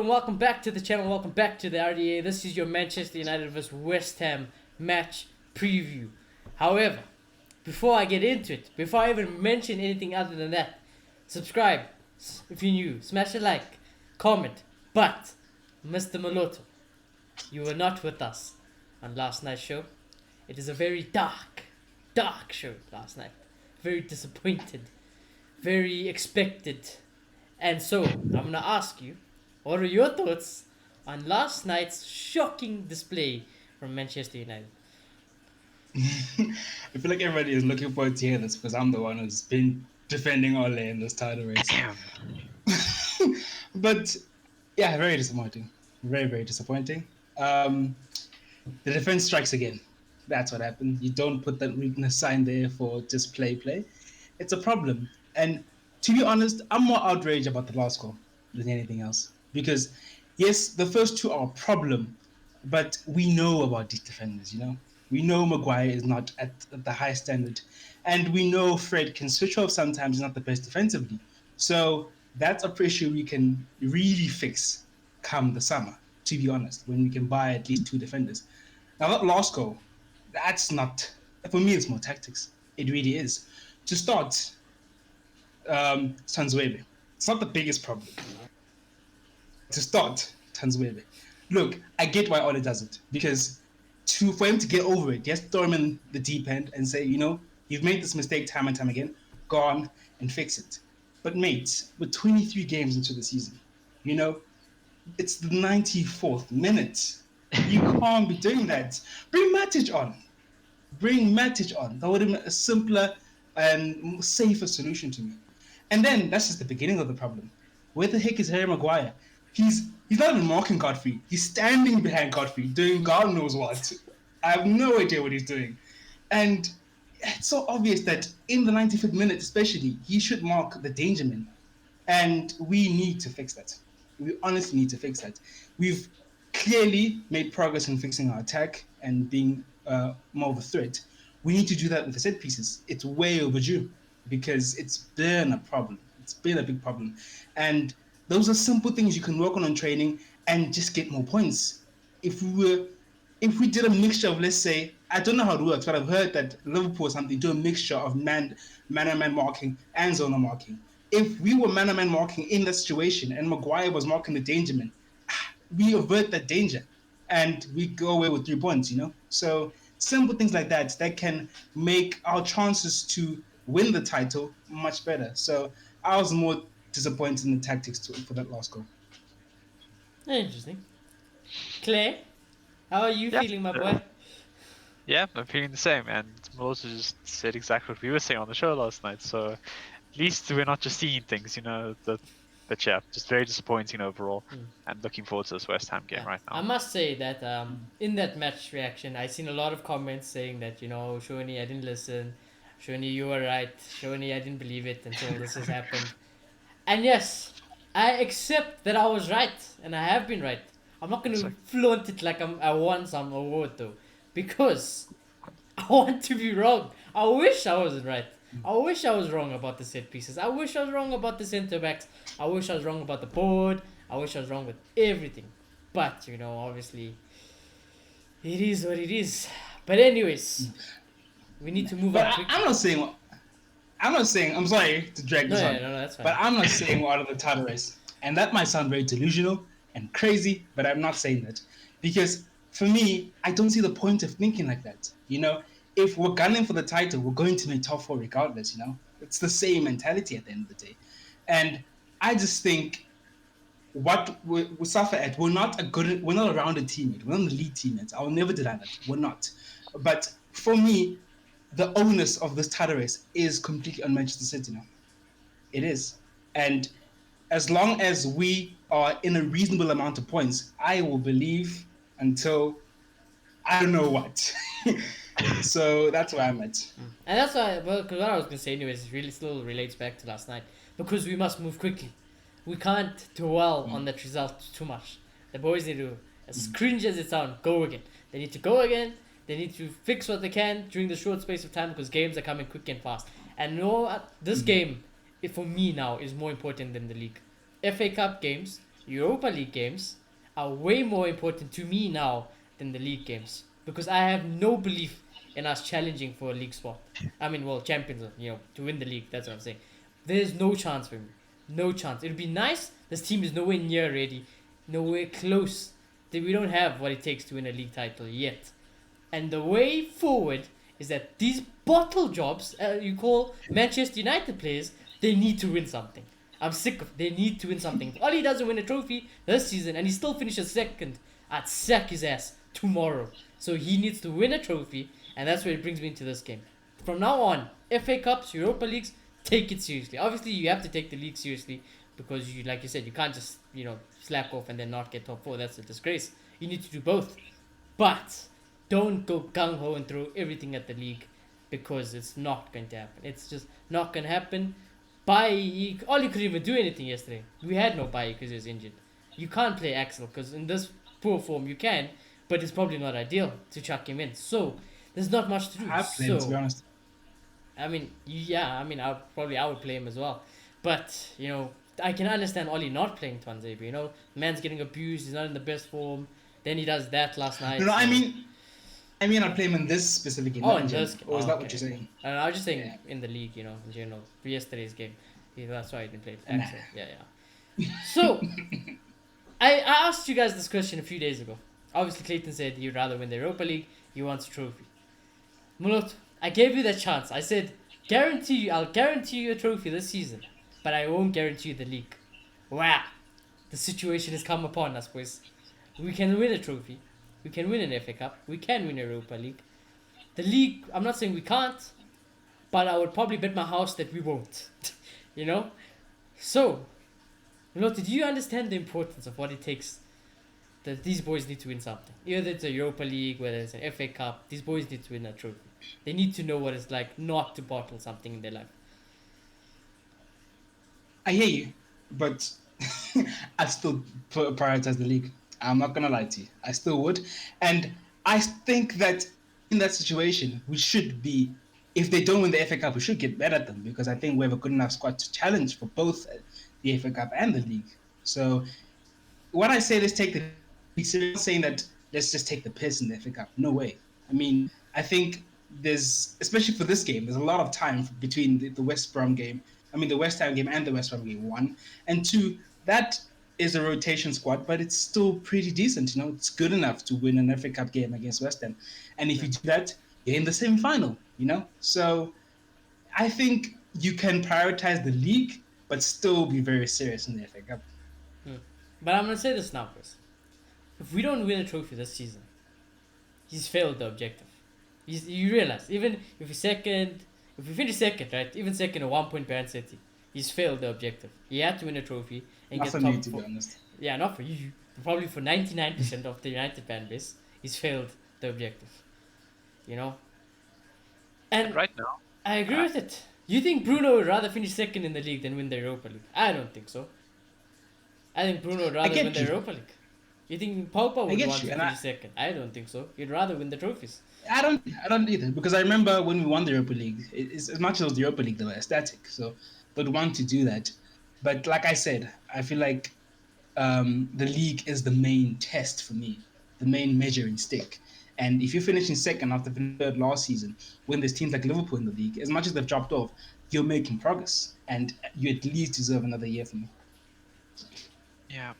and welcome back to the channel. Welcome back to the RDA. This is your Manchester United vs West Ham match preview. However, before I get into it, before I even mention anything other than that, subscribe if you're new, smash a like, comment. But, Mr. Maloto, you were not with us on last night's show. It is a very dark show last night. Very disappointed, very expected. And so, I'm going to ask you, what are your thoughts on last night's shocking display from Manchester United? I feel like everybody is looking forward to hear this because I'm the one who's been defending Ole in this title race. But yeah, very disappointing. Very disappointing. The defense strikes again. That's what happened. You don't put that weakness sign there for just play. It's a problem. And to be honest, I'm more outraged about the last goal than anything else. Because yes, the first two are a problem, but we know about these defenders, you know? We know Maguire is not at the high standard. And we know Fred can switch off sometimes, he's not the best defensively. So that's a issue we can really fix come the summer, to be honest, when we can buy at least two defenders. Now that last goal, that's not, for me, it's more tactics. It really is. To start, Tanzwebe. It's not the biggest problem. To start, Tanzwebe. Look, I get why Ole does it. Because for him to get over it, he has to throw him in the deep end and say, you know, you've made this mistake time and time again. Go on and fix it. But mate, we're 23 games into the season. You know, it's the 94th minute. You can't be doing that. Bring Matic on. That would have been a simpler and safer solution to me. And then that's just the beginning of the problem. Where the heck is Harry Maguire? He's not even marking Godfrey. He's standing behind Godfrey, doing God knows what. I have no idea what he's doing. And it's so obvious that in the 95th minute especially, he should mark the danger man. And we need to fix that. We honestly need to fix that. We've clearly made progress in fixing our attack and being more of a threat. We need to do that with the set pieces. It's way overdue because it's been a problem. It's been a big problem. And those are simple things you can work on training and just get more points. If we did a mixture of, let's say, I don't know how it works, but I've heard that Liverpool or something do a mixture of man-on-man marking and zonal marking. If we were man-on-man marking in that situation and Maguire was marking the danger man, we avert that danger and we go away with 3 points, you know? So simple things like that can make our chances to win the title much better. So I was more disappointed in the tactics for that last goal. Interesting. Claire, how are you feeling, my boy? Yeah, I'm feeling the same, and Melissa just said exactly what we were saying on the show last night, so at least we're not just seeing things, you know, but yeah, just very disappointing overall, and looking forward to this West Ham game right now. I must say that in that match reaction, I seen a lot of comments saying that, you know, Shoni, I didn't listen, Shoni, you were right, Shoni, I didn't believe it until this has happened. And yes, I accept that I was right, and I have been right. I'm not going to flaunt it like I won some award though, because I want to be wrong. I wish I wasn't right. I wish I was wrong about the set pieces. I wish I was wrong about the centre backs. I wish I was wrong about the board. I wish I was wrong with everything. But, you know, obviously, it is what it is. But anyways, we need to move on quickly. I'm not saying, I'm sorry to drag this on. No, that's fine. But I'm not saying we're out of the title race. And that might sound very delusional and crazy, but I'm not saying that. Because for me, I don't see the point of thinking like that. You know, if we're gunning for the title, we're going to make top 4 regardless, you know? It's the same mentality at the end of the day. And I just think what we suffer at, we're not a rounded teammate. We're not an elite teammate. I'll never deny that. We're not. But for me, the onus of this title race is completely on Manchester City now. It is. And as long as we are in a reasonable amount of points, I will believe until I don't know what. So that's where I'm at. And that's why, because what I was going to say anyways, really still relates back to last night. Because we must move quickly. We can't dwell on that result too much. The boys need to, as cringe as it sounds, go again. They need to go again. They need to fix what they can during the short space of time because games are coming quick and fast. And this game, for me now, is more important than the league. FA Cup games Europa League games are way more important to me now than the league games because I have no belief in us challenging for a league spot. I mean, well, champions, to win the league. That's what I'm saying. There's no chance for me. No chance. It'd be nice. This team is nowhere near ready, nowhere close. We don't have what it takes to win a league title yet. And the way forward is that these bottle jobs, you call Manchester United players, they need to win something. I'm sick of. They need to win something. If Oli doesn't win a trophy this season and he still finishes second, I'd sack his ass tomorrow. So he needs to win a trophy, and that's where it brings me into this game. From now on, FA Cups, Europa Leagues, take it seriously. Obviously, you have to take the league seriously because you, like you said, you can't just slack off and then not get top four. That's a disgrace. You need to do both, but don't go gung ho and throw everything at the league because it's not going to happen. It's just not going to happen. Bailly, Oli couldn't even do anything yesterday. We had no Bailly because he was injured. You can't play Axel because in this poor form you can, but it's probably not ideal to chuck him in. So there's not much to do. I've played him, to be honest. I mean, I would play him as well. But, I can understand Oli not playing Twanzebe, man's getting abused, he's not in the best form. Then he does that last night. No, I mean I'd play him in this specific game. Oh, in this game. Or is that okay. what you're saying? I was just saying in the league, in general. For yesterday's game. That's why I didn't play it. Nah. Yeah. So, I asked you guys this question a few days ago. Obviously, Clayton said he'd rather win the Europa League. He wants a trophy. Mulot, I gave you that chance. I said, I'll guarantee you a trophy this season, but I won't guarantee you the league. Wow. The situation has come upon us, boys. We can win a trophy. We can win an FA Cup. We can win a Europa League. The league, I'm not saying we can't, but I would probably bet my house that we won't. So, did you understand the importance of what it takes that these boys need to win something? Either it's a Europa League, whether it's an FA Cup, these boys need to win a trophy. They need to know what it's like not to bottle something in their life. I hear you, but I still prioritize the league. I'm not gonna lie to you. I still would, and I think that in that situation we should be. If they don't win the FA Cup, we should get better at them because I think we have a good enough squad to challenge for both the FA Cup and the league. So, when I say let's take the league seriously, I'm not saying that let's just take the piss in the FA Cup. No way. I mean, I think there's, especially for this game, there's a lot of time between the West Ham game and the West Ham game, 1 and 2. That is a rotation squad, but it's still pretty decent. It's good enough to win an FA Cup game against West Ham, and if you do that, you're in the semi-final. So I think you can prioritize the league, but still be very serious in the FA Cup. But I'm gonna say this now, Chris. If we don't win a trophy this season, he's failed the objective. You realize, even if we finish second, right? Even second, a 1 point behind City, he's failed the objective. He had to win a trophy and Not get for top me, to four. be honest. Yeah, not for you. Probably for 99% of the United fan base, he's failed the objective. And right now, I agree with it. You think Bruno would rather finish second in the league than win the Europa League? I don't think so. I think Bruno would rather win the Europa League. You think Pogba would want to finish second? I don't think so. He'd rather win the trophies. I don't either, because I remember when we won the Europa League, it's, as much as the Europa League, they were ecstatic, so they'd want to do that. But like I said, I feel like the league is the main test for me, the main measuring stick. And if you're finishing second after finishing third last season, when there's teams like Liverpool in the league, as much as they've dropped off, you're making progress, and you at least deserve another year from me. Yeah.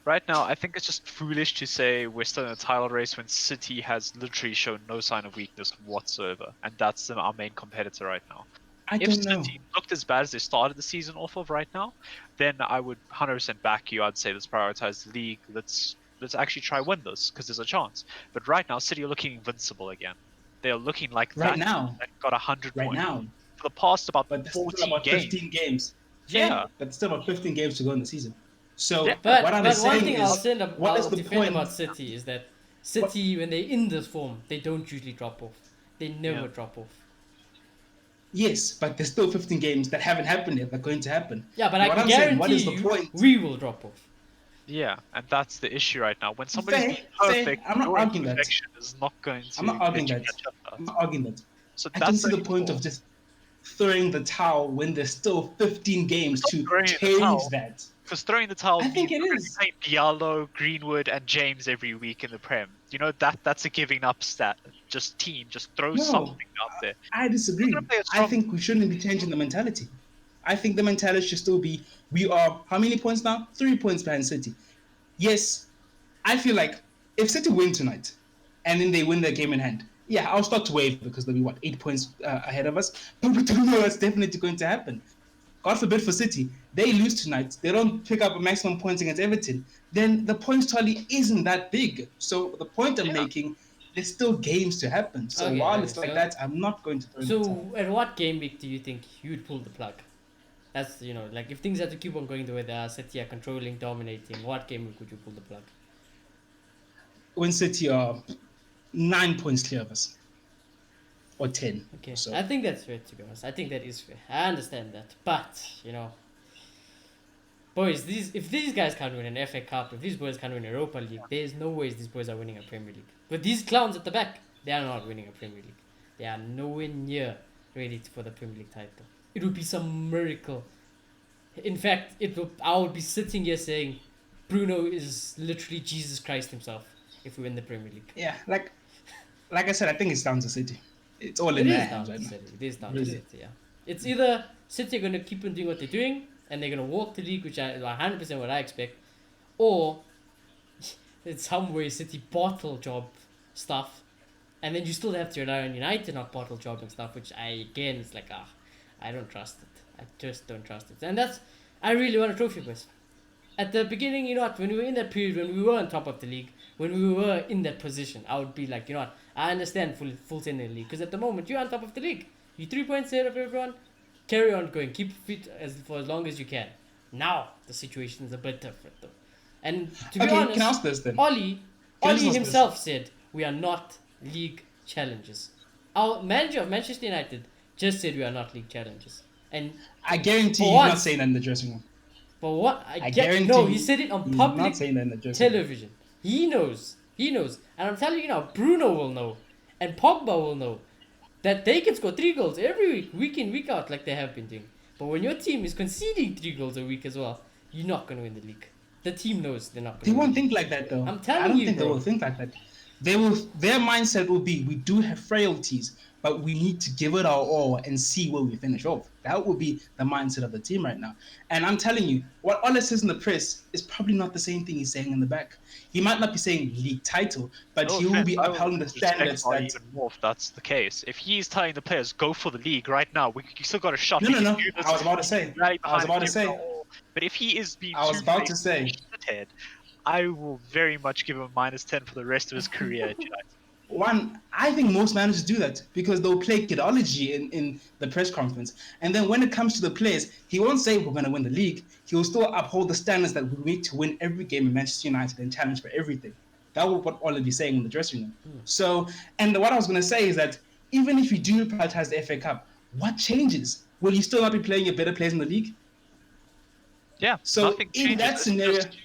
Right now, I think it's just foolish to say we're still in a title race when City has literally shown no sign of weakness whatsoever, and that's our main competitor right now. If City looked as bad as they started the season off of right now, then I would 100% back you. I'd say let's prioritize the league. Let's actually try win this because there's a chance. But right now, City are looking invincible again. They are looking like right now got 100 right points now for the past about but 14 about games. 15 games. Yeah, but still about 15 games to go in the season. So But what I'm one saying thing is, I'll defend about City is that City, when they're in this form, they don't usually drop off. They never drop off. Yes, but there's still 15 games that haven't happened yet. They're going to happen. Yeah, but I can guarantee what is the point? We will drop off. yeah, and that's the issue right now. When somebody's perfect, I'm not your arguing that. imperfection is not going to. I'm not arguing let you that. catch up. I'm not arguing that. So I that's can see the actually point cool. of just. throwing the towel when there's still 15 games Stop to throwing the change towel. that. Because throwing the towel I means think it we're going to is. be playing Diallo, Greenwood, and James every week in the Prem. You know that's a giving up stat. Just team, just throw something No, out there. I We're going disagree. to play a I strong. think we shouldn't be changing the mentality. I think the mentality should still be we are how many points now? 3 points behind City. Yes, I feel like if City win tonight and then they win their game in hand, yeah, I'll start to wave because they'll be 8 points ahead of us. But we don't know that's definitely going to happen. God forbid for City, they lose tonight, they don't pick up a maximum points against Everton, then the points tally isn't that big. So the point I'm Yeah. making, there's still games to happen. So while Okay. it's like that, I'm not going to throw in the towel. So at what game week do you think you'd pull the plug? That's like if things have to keep on going the way they are, City are controlling, dominating. What game week would you pull the plug? When City are 9 points clear of us, or 10. Okay, So I think that's fair, to be honest. I think that is fair. I understand that, but boys, if these guys can't win an FA Cup, if these boys can't win a Europa League, there's no ways these boys are winning a Premier League. But these clowns at the back, they are not winning a Premier League. They are nowhere near ready for the Premier League title. It would be some miracle. In fact, I would be sitting here saying, Bruno is literally Jesus Christ himself if we win the Premier League. yeah, like I said, I think it's down to City. It's all It in their is down hands to right now. City. It is down to Really? City, yeah. It's either City are going to keep on doing what they're doing and they're going to walk the league, which is 100% what I expect, or in some way City bottle job stuff, and then you still have to rely on United not bottle job and stuff, which again, it's like, I don't trust it. I just don't trust it. And I really want a trophy, boys. At the beginning, when we were in that period, when we were on top of the league, when we were in that position, I would be like, I understand full 10 in the league. Because at the moment, you're on top of the league. You're 3 points ahead of everyone. Carry on going. Keep fit for as long as you can. Now, the situation is a bit different, though. And to be honest, can I ask this then? Ollie Can I just ask himself said, we are not league challengers. Our manager of Manchester United just said we are not league challengers. And I guarantee For he's once. not saying that in the dressing room. but what I get guarantee no, he said it on he's public not saying that in the dressing room. television. He knows, and I'm telling you now, Bruno will know, and Pogba will know that they can score 3 goals every week in, week out, like they have been doing. But when your team is conceding 3 goals a week as well, you're not going to win the league. The team knows they're not They going to win. won't think like that though. I'm telling I don't you, think bro. they will think like that. Their mindset will be we do have frailties, but we need to give it our all and see where we finish off. That will be the mindset of the team right now. And I'm telling you, what Ole says in the press is probably not the same thing he's saying in the back. He might not be saying league title, but No he will offense, be I upholding the respect standards Ollie that. even more if that's the case. If he's telling the players go for the league right now, we still got a shot. No, We no, can no. do this. I was about to say. Rally I was behind about it, to give it say. our all. But if he is being I was about to say. shithead, I will very much give him a -10 for the rest of his career at United. One, I think most managers do that because they'll play kidology in the press conference. And then when it comes to the players, he won't say we're going to win the league. He'll still uphold the standards that we need to win every game in Manchester United and challenge for everything. That was what Ole is saying in the dressing room. So, and what I was going to say is that even if you do prioritize the FA Cup, what changes? Will you still not be playing your better players in the league? Yeah, So nothing in changes. that It's scenario, just-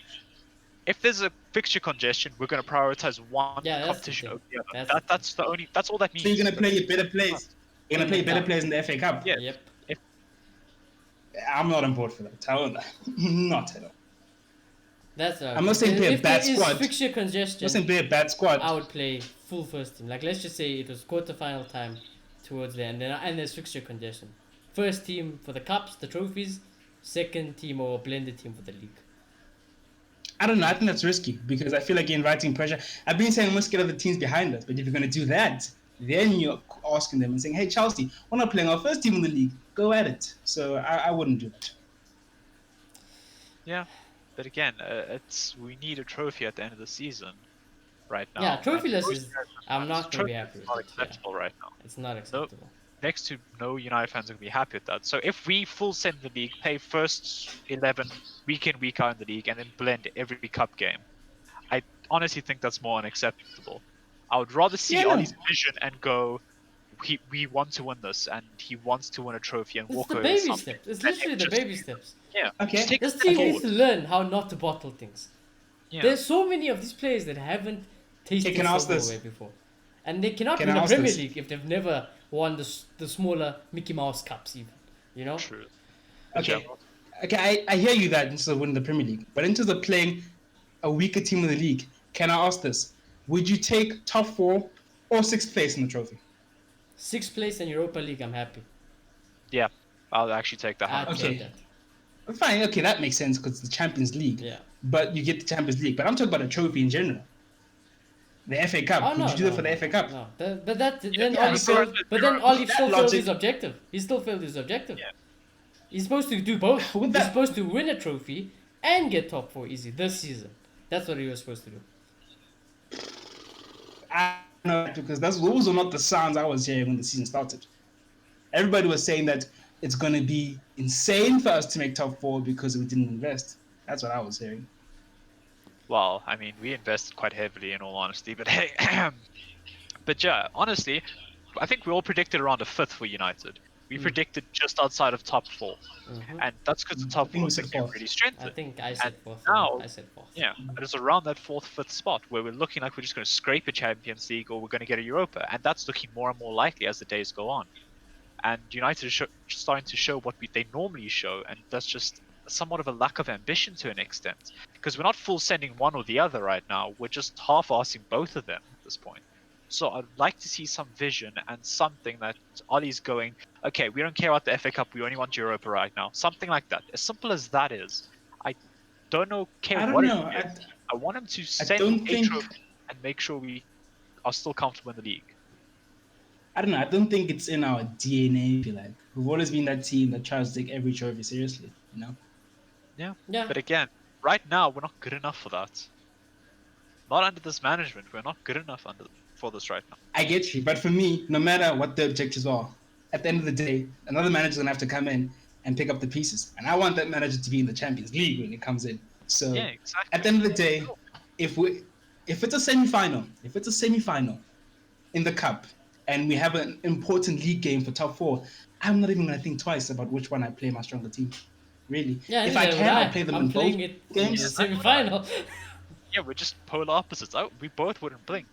if there's a fixture congestion, we're going to prioritize one Yeah, that's the competition thing. over the other. That's the That's the only. That's all that means. so you're going to play your better players. You're going to In play the better cup. players in the FA Cup. Yeah. Yep. I'm not on board for that. Not at all. That's I'm not saying play a if bad there is squad. fixture I'm not congestion, saying play a bad squad. I would play full first team. Like, let's just say it was quarterfinal time towards the end, and there's fixture congestion. First team for the cups, the trophies. Second team or blended team for the league. I don't know. I think that's risky because I feel like you're inviting pressure. I've been saying I'm not scared of the teams behind us, but if you're going to do that, then you're asking them and saying, hey, Chelsea, we're not playing our first team in the league. Go at it. So I wouldn't do that. Yeah, but again, we need a trophy at the end of the season, right now. Yeah, trophyless And is. I'm not gonna be happy It's with not it. Yeah. acceptable right now. It's not acceptable. Next to no United fans are gonna be happy with that. So if we full send the league, play first 11 week in week out in the league, and then blend every cup game, I honestly think that's more unacceptable. I would rather see Yeah, no. Ollie's vision and go, we want to win this, and he wants to win a trophy and It's walk the away baby with something. steps. It's And literally the just- baby steps. Yeah. Okay. Just take a This step team forward. needs to learn how not to bottle things. Yeah. There's so many of these players that haven't tasted Hey, can I ask silverware this? before, and they cannot Can win I a ask Premier this? League if they've never won the smaller Mickey Mouse Cups even. You know? True. But yeah, Okay, I hear you that in terms of winning the Premier League, but in terms of playing a weaker team in the league, can I ask this? Would you take top 4 or 6th place in the trophy? 6th place in Europa League, I'm happy. yeah, I'll actually take that I'd 100%. take Okay. that. Fine, okay, that makes sense because it's the Champions League. Yeah. But you get the Champions League. But I'm talking about a trophy in general. The FA Cup. Oh Would no, you do no, that for the no, FA Cup? no. But that then yeah, Ollie so failed. But then Ollie that still failed logic- his objective. He still failed his objective. Yeah. He's supposed to do both. With He's that- supposed to win a trophy and get top 4 easy this season. That's what he was supposed to do. I don't know, because those were not the sounds I was hearing when the season started. Everybody was saying that it's going to be insane for us to make top 4 because we didn't invest. That's what I was hearing. Well, I mean, we invested quite heavily in all honesty, but hey, but yeah, honestly, I think we all predicted around a 5th for United. We predicted just outside of top 4, and that's because the top think 4 we is said looking 4th. really I strengthened. think I said 4th. now- I said 4th. Yeah, but it's around that 4th, 5th spot where we're looking like we're just going to scrape a Champions League or we're going to get a Europa, and that's looking more and more likely as the days go on. And United is starting to show what they normally show, and that's just somewhat of a lack of ambition to an extent. Because we're not full sending one or the other right now, we're just half-assing both of them at this point. So I'd like to see some vision and something that Ollie's going, okay, we don't care about the FA Cup, we only want Europa right now. Something like that. As simple as that is. I don't care I don't what know. it is. I want him to I send don't a think. trophy and make sure we are still comfortable in the league. I don't know. I don't think it's in our DNA. If you like, we've always been that team that tries to take every trophy seriously. You know. Yeah. But again, right now we're not good enough for that. Not under this management. We're not good enough for this right now. I get you, but for me, no matter what the objectives are, at the end of the day, another manager's gonna have to come in and pick up the pieces, and I want that manager to be in the Champions League when it comes in. So Yeah, exactly. at the end of the day, if it's a semi-final, in the cup, and we have an important league game for top 4, I'm not even gonna think twice about which one I play my stronger team. Really, Yeah, if I neither can, would I'll play them I'm in playing both it in games. the semi-final. Yeah, we're just polar opposites. We both wouldn't blink.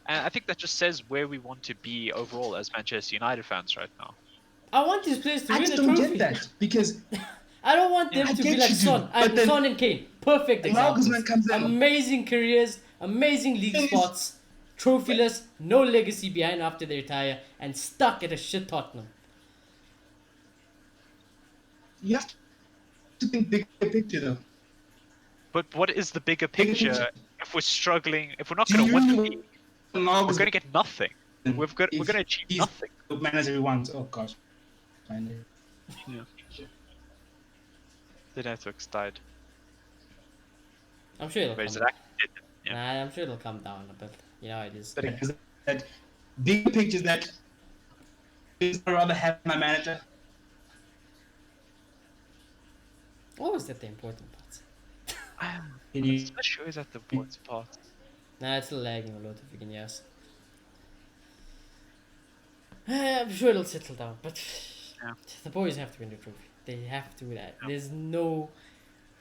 And I think that just says where we want to be overall as Manchester United fans right now. I want these players to I win just a don't trophy. get that because I don't want them I to get be like you, dude, Son. but then- Son and Kane. Perfect And now examples. Griezmann comes in. Amazing careers, amazing league Thing is- spots, trophyless, no legacy behind after they retire, and stuck at a shit Tottenham. you have to think bigger picture though. But what is the bigger Bigger picture picture. if we're struggling, if we're not Do going to you win the really league? want We're August going to get nothing. We're going if to achieve he's nothing. the manager we want? Oh gosh. Finally. The network's died. I'm sure it'll Wait, is come. it actually dead? Yeah. Nah, I'm sure it'll come down a bit. You know how it is. But is that bigger picture that is I'd rather have my manager. What was that the important part? Can you- I'm not sure is that the important part. Nah, it's still lagging a lot if you can yes. I'm sure it'll settle down, but Yeah. the boys have to win the trophy. They have to do that. There's no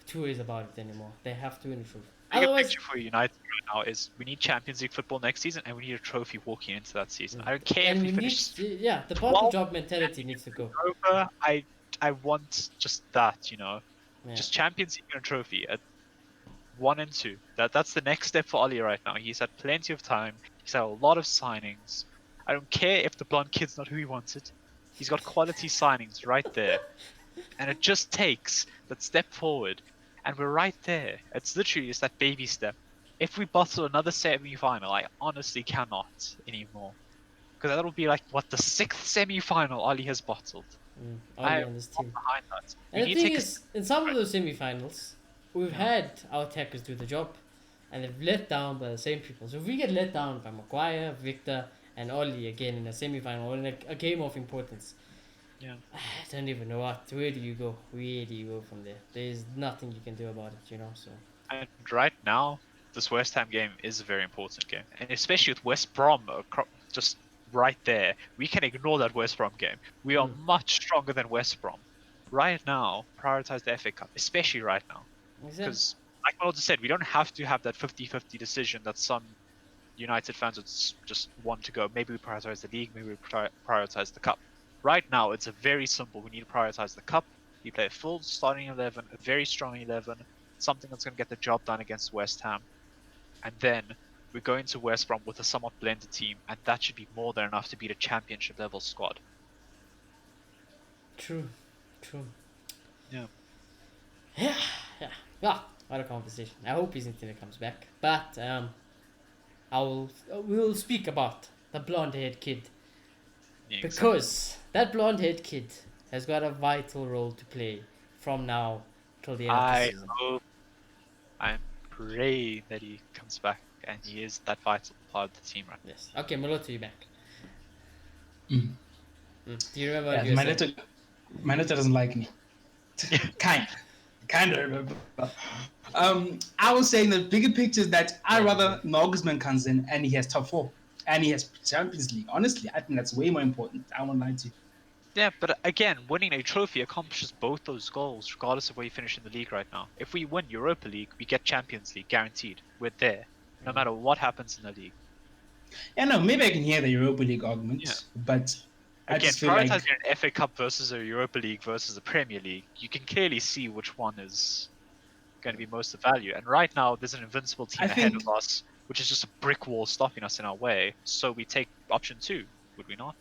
two ways about it anymore. They have to win the trophy. Bigger Otherwise, picture for United right now is we need Champions League football next season and we need a trophy walking into that season. I don't care if and we we finish need, yeah, the bottle 12 job mentality needs to go. Europa. I want just that, Yeah. just Champions League and a trophy at 1 and 2. That's the next step for Ollie right now. He's had plenty of time. He's had a lot of signings. I don't care if the blonde kid's not who he wanted. He's got quality signings right there, and it just takes that step forward, and we're right there. It's literally just that baby step. If we bottle another semi-final, I honestly cannot anymore, because that'll be like what the 6th semi-final Ollie has bottled. Ollie I and his am team. behind that. We And the need to thing take a is, in some of those semi-finals, we've had our attackers do the job, and they've let down by the same people. So if we get let down by Maguire, Victor, and Ollie again in a semi-final or in a game of importance, Yeah. I don't even know where do you go? Where do you go from there? There's nothing you can do about it, So And right now, this West Ham game is a very important game, and especially with West Brom just right there, we can ignore that West Brom game. We are much stronger than West Brom. Right now, prioritize the FA Cup, especially right now, exactly. because like Mel just said, we don't have to have that 50-50 decision that some United fans would just want to go, maybe we prioritize the league, maybe we prioritize the cup. Right now, it's a very simple. We need to prioritize the cup. You play a full starting 11, a very strong 11, something that's going to get the job done against West Ham. And then we go into West Brom with a somewhat blended team, and that should be more than enough to beat a championship level squad. True. Yeah. Yeah. Well, what a conversation. I hope his internet comes back. But we'll speak about the blonde-haired kid. Yeah, Because that blonde-haired kid has got a vital role to play from now till the end of the season. I'm praying that he comes back and he is that vital part of the team right now. Yes. Okay, Moloto, you back. Mm. Do you remember what you were saying? My letter doesn't like me. kind of remember. I was saying the bigger picture is that I rather Nagelsmann comes in and he has top 4 and he has Champions League. Honestly, I think that's way more important. I won't lie to you. Yeah, but again, winning a trophy accomplishes both those goals, regardless of where you finish in the league right now. If we win Europa League, we get Champions League, guaranteed. We're there, no matter what happens in the league. Yeah, no, maybe I can hear the Europa League argument, but I Again, just feel prioritizing like an FA Cup versus a Europa League versus a Premier League, you can clearly see which one is going to be most of value. And right now, there's an invincible team ahead of us, which is just a brick wall stopping us in our way. So we take option 2, would we not?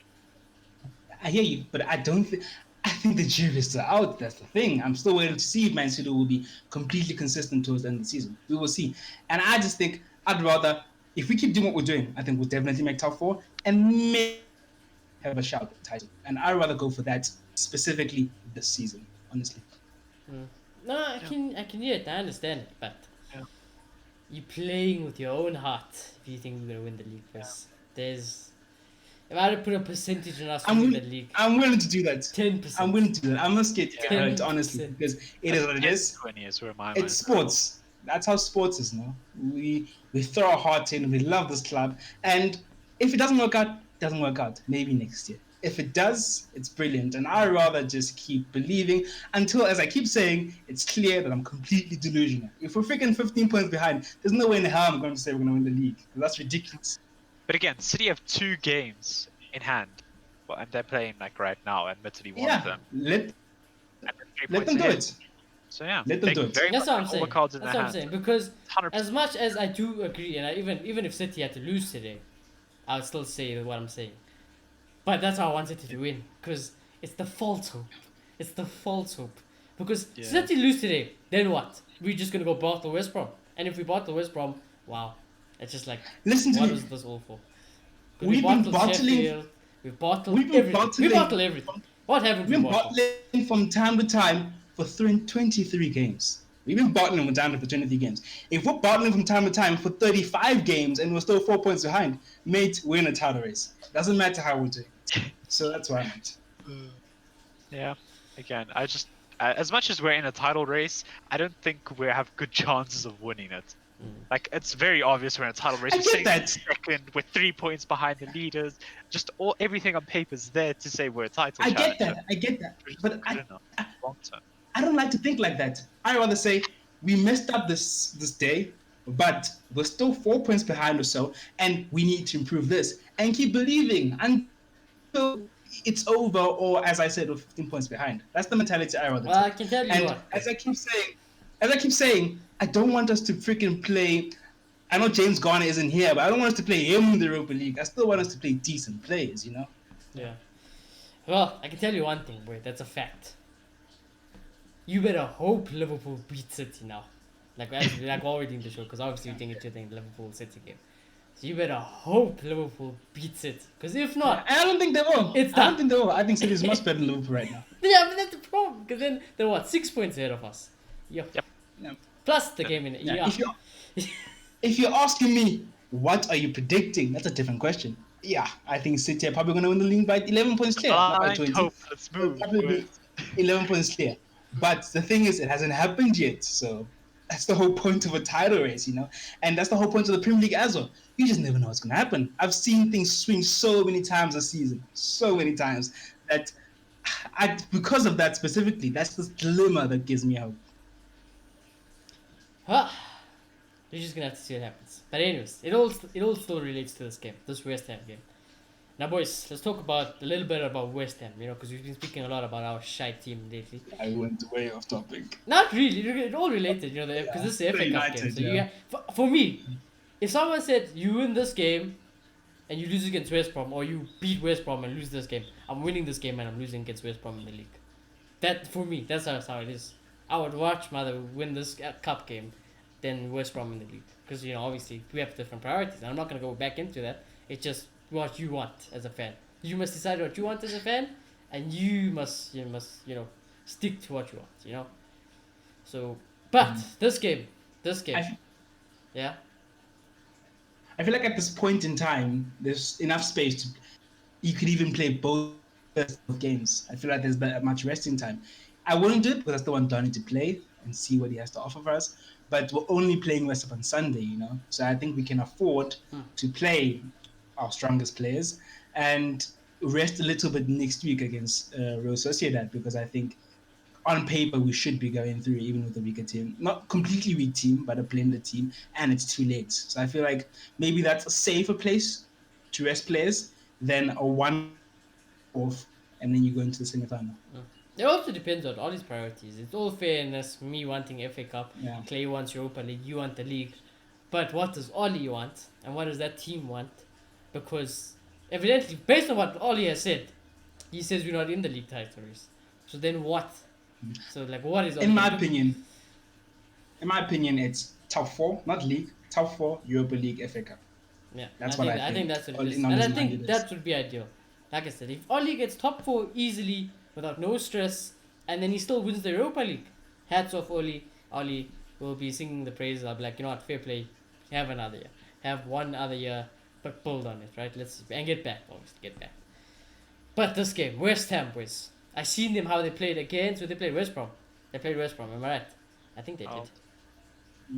I hear you, but I don't think. I think the jury is still out. That's the thing. I'm still waiting to see if Man City will be completely consistent towards the end of the season. We will see. And I just think I'd rather, if we keep doing what we're doing, I think we'll definitely make top 4 and maybe have a shout at the title. And I'd rather go for that specifically this season, honestly. No, I can hear it. I understand it, but you're playing with your own heart if you think we're gonna win the league. Because there's. If I had to put a percentage on us winning the league, I'm willing to do that. 10%. I'm willing to do that. I'm not scared to get hurt, honestly, because it is what it is. 20 is where my It's sports. That's how sports is now. We throw our heart in. We love this club, and if it doesn't work out, it doesn't work out. Maybe next year. If it does, it's brilliant, and I'd rather just keep believing until, as I keep saying, it's clear that I'm completely delusional. If we're freaking 15 points behind, there's no way in hell I'm going to say we're going to win the league. That's ridiculous. But again, City have 2 games in hand, and they're playing like right now, admittedly one of them. Let them do it. So yeah, let them do it. That's what I'm saying. That's what I'm saying. Because 100%. as much as I do agree, and even if City had to lose today, I would still say what I'm saying. But that's how I want City to win, because it's the false hope. It's the false hope. Because City lose today, then what? We're just gonna go bottle West Brom, and if we bottle West Brom, wow, it's just like what was this all for? We've been bottling. Sheffield, we've bottled everything. We bottle everything. What haven't we bottled? bottled? We've been bottling from time to time for 23 games. We've been bottling from time to time for 23 games. If we're bottling from time to time for 35 games and we're still 4 points behind, mate, we're in a title race. Doesn't matter how we're doing. So that's why I meant. Yeah. Again, I just as much as we're in a title race, I don't think we have good chances of winning it. Like, it's very obvious we're in a title race. I get that. Second, we're 3 points behind the leaders. Just everything on paper is there to say we're a title I challenger. get that. But long term. I don't like to think like that. I rather say we messed up this day, but we're still 4 points behind or so, and we need to improve this and keep believing until it's over, or as I said, we're 15 points behind. That's the mentality I rather take. Well, I can tell you and what. As I keep saying, I don't want us to freaking play. I know James Garner isn't here, but I don't want us to play him in the Europa League. I still want us to play decent players, you know? Yeah. Well, I can tell you one thing, boy. That's a fact. You better hope Liverpool beat City now. Like already in the show, because obviously you think it's a Liverpool City game. So you better hope Liverpool beats it. Because if not, I don't think they will. It's I don't think they will. I think City is much better than Liverpool right now. Yeah, but that's the problem. Because then they're 6 points ahead of us. Yep. Yeah. Plus the game in it. Yeah. If you're asking me, what are you predicting? That's a different question. Yeah, I think City are probably going to win the league by 11 points clear. Not by 20. Hope. Let's move. Probably 11 points clear. But the thing is, it hasn't happened yet. So that's the whole point of a title race, you know? And that's the whole point of the Premier League as well. You just never know what's going to happen. I've seen things swing so many times this season. So many times. That because of that specifically, that's the dilemma that gives me hope. You're just gonna have to see what happens. But anyways, it all still relates to this game, this West Ham game. Now, boys, let's talk about a little bit about West Ham. Because we've been speaking a lot about our shy team lately. I went way off topic. Not really, it all related. Because this is the Still FA Cup game. United, So yeah. for me, if someone said you win this game and you lose against West Brom, or you beat West Brom and lose this game, I'm winning this game and I'm losing against West Brom in the league. That for me, that's how it is. I would watch Mother win this cup game than West Brom in the league, because obviously we have different priorities. And I'm not gonna go back into that. It's just what you want as a fan. You must decide what you want as a fan, and you must stick to what you want. So, but this game, yeah. I feel like at this point in time, there's enough space to. You could even play both games. I feel like there's much resting time. I wouldn't do it because I still want Donny to play and see what he has to offer for us. But we're only playing West Ham on Sunday. So I think we can afford to play our strongest players and rest a little bit next week against Real Sociedad, because I think on paper we should be going through even with a weaker team, not completely weak team, but a blended team, and it's too late. So I feel like maybe that's a safer place to rest players than a one off and then you go into the semi-final. It also depends on all his priorities. It's all fairness. Me wanting FA Cup, Yeah. Clay wants Europa League, you want the league. But what does Ollie want, and what does that team want? Because evidently, based on what Ollie has said, he says we're not in the league title race. So then what? So what is Ollie? In my opinion, it's top four, not league, top four, Europa League, FA Cup. Yeah, That's what I think. I think that's what it All is. in on And I his mind think it that is. would be ideal. Like I said, if Ollie gets top four easily without no stress, and then he still wins the Europa League, hats off Ollie. Ollie will be singing the praises. I'll be like, fair play. Have another year. Have one other year, but build on it, right? And get back, obviously, get back. But this game, West Ham, boys. I seen them how they played again. So they played West Brom. They played West Brom. Am I right? I think they did.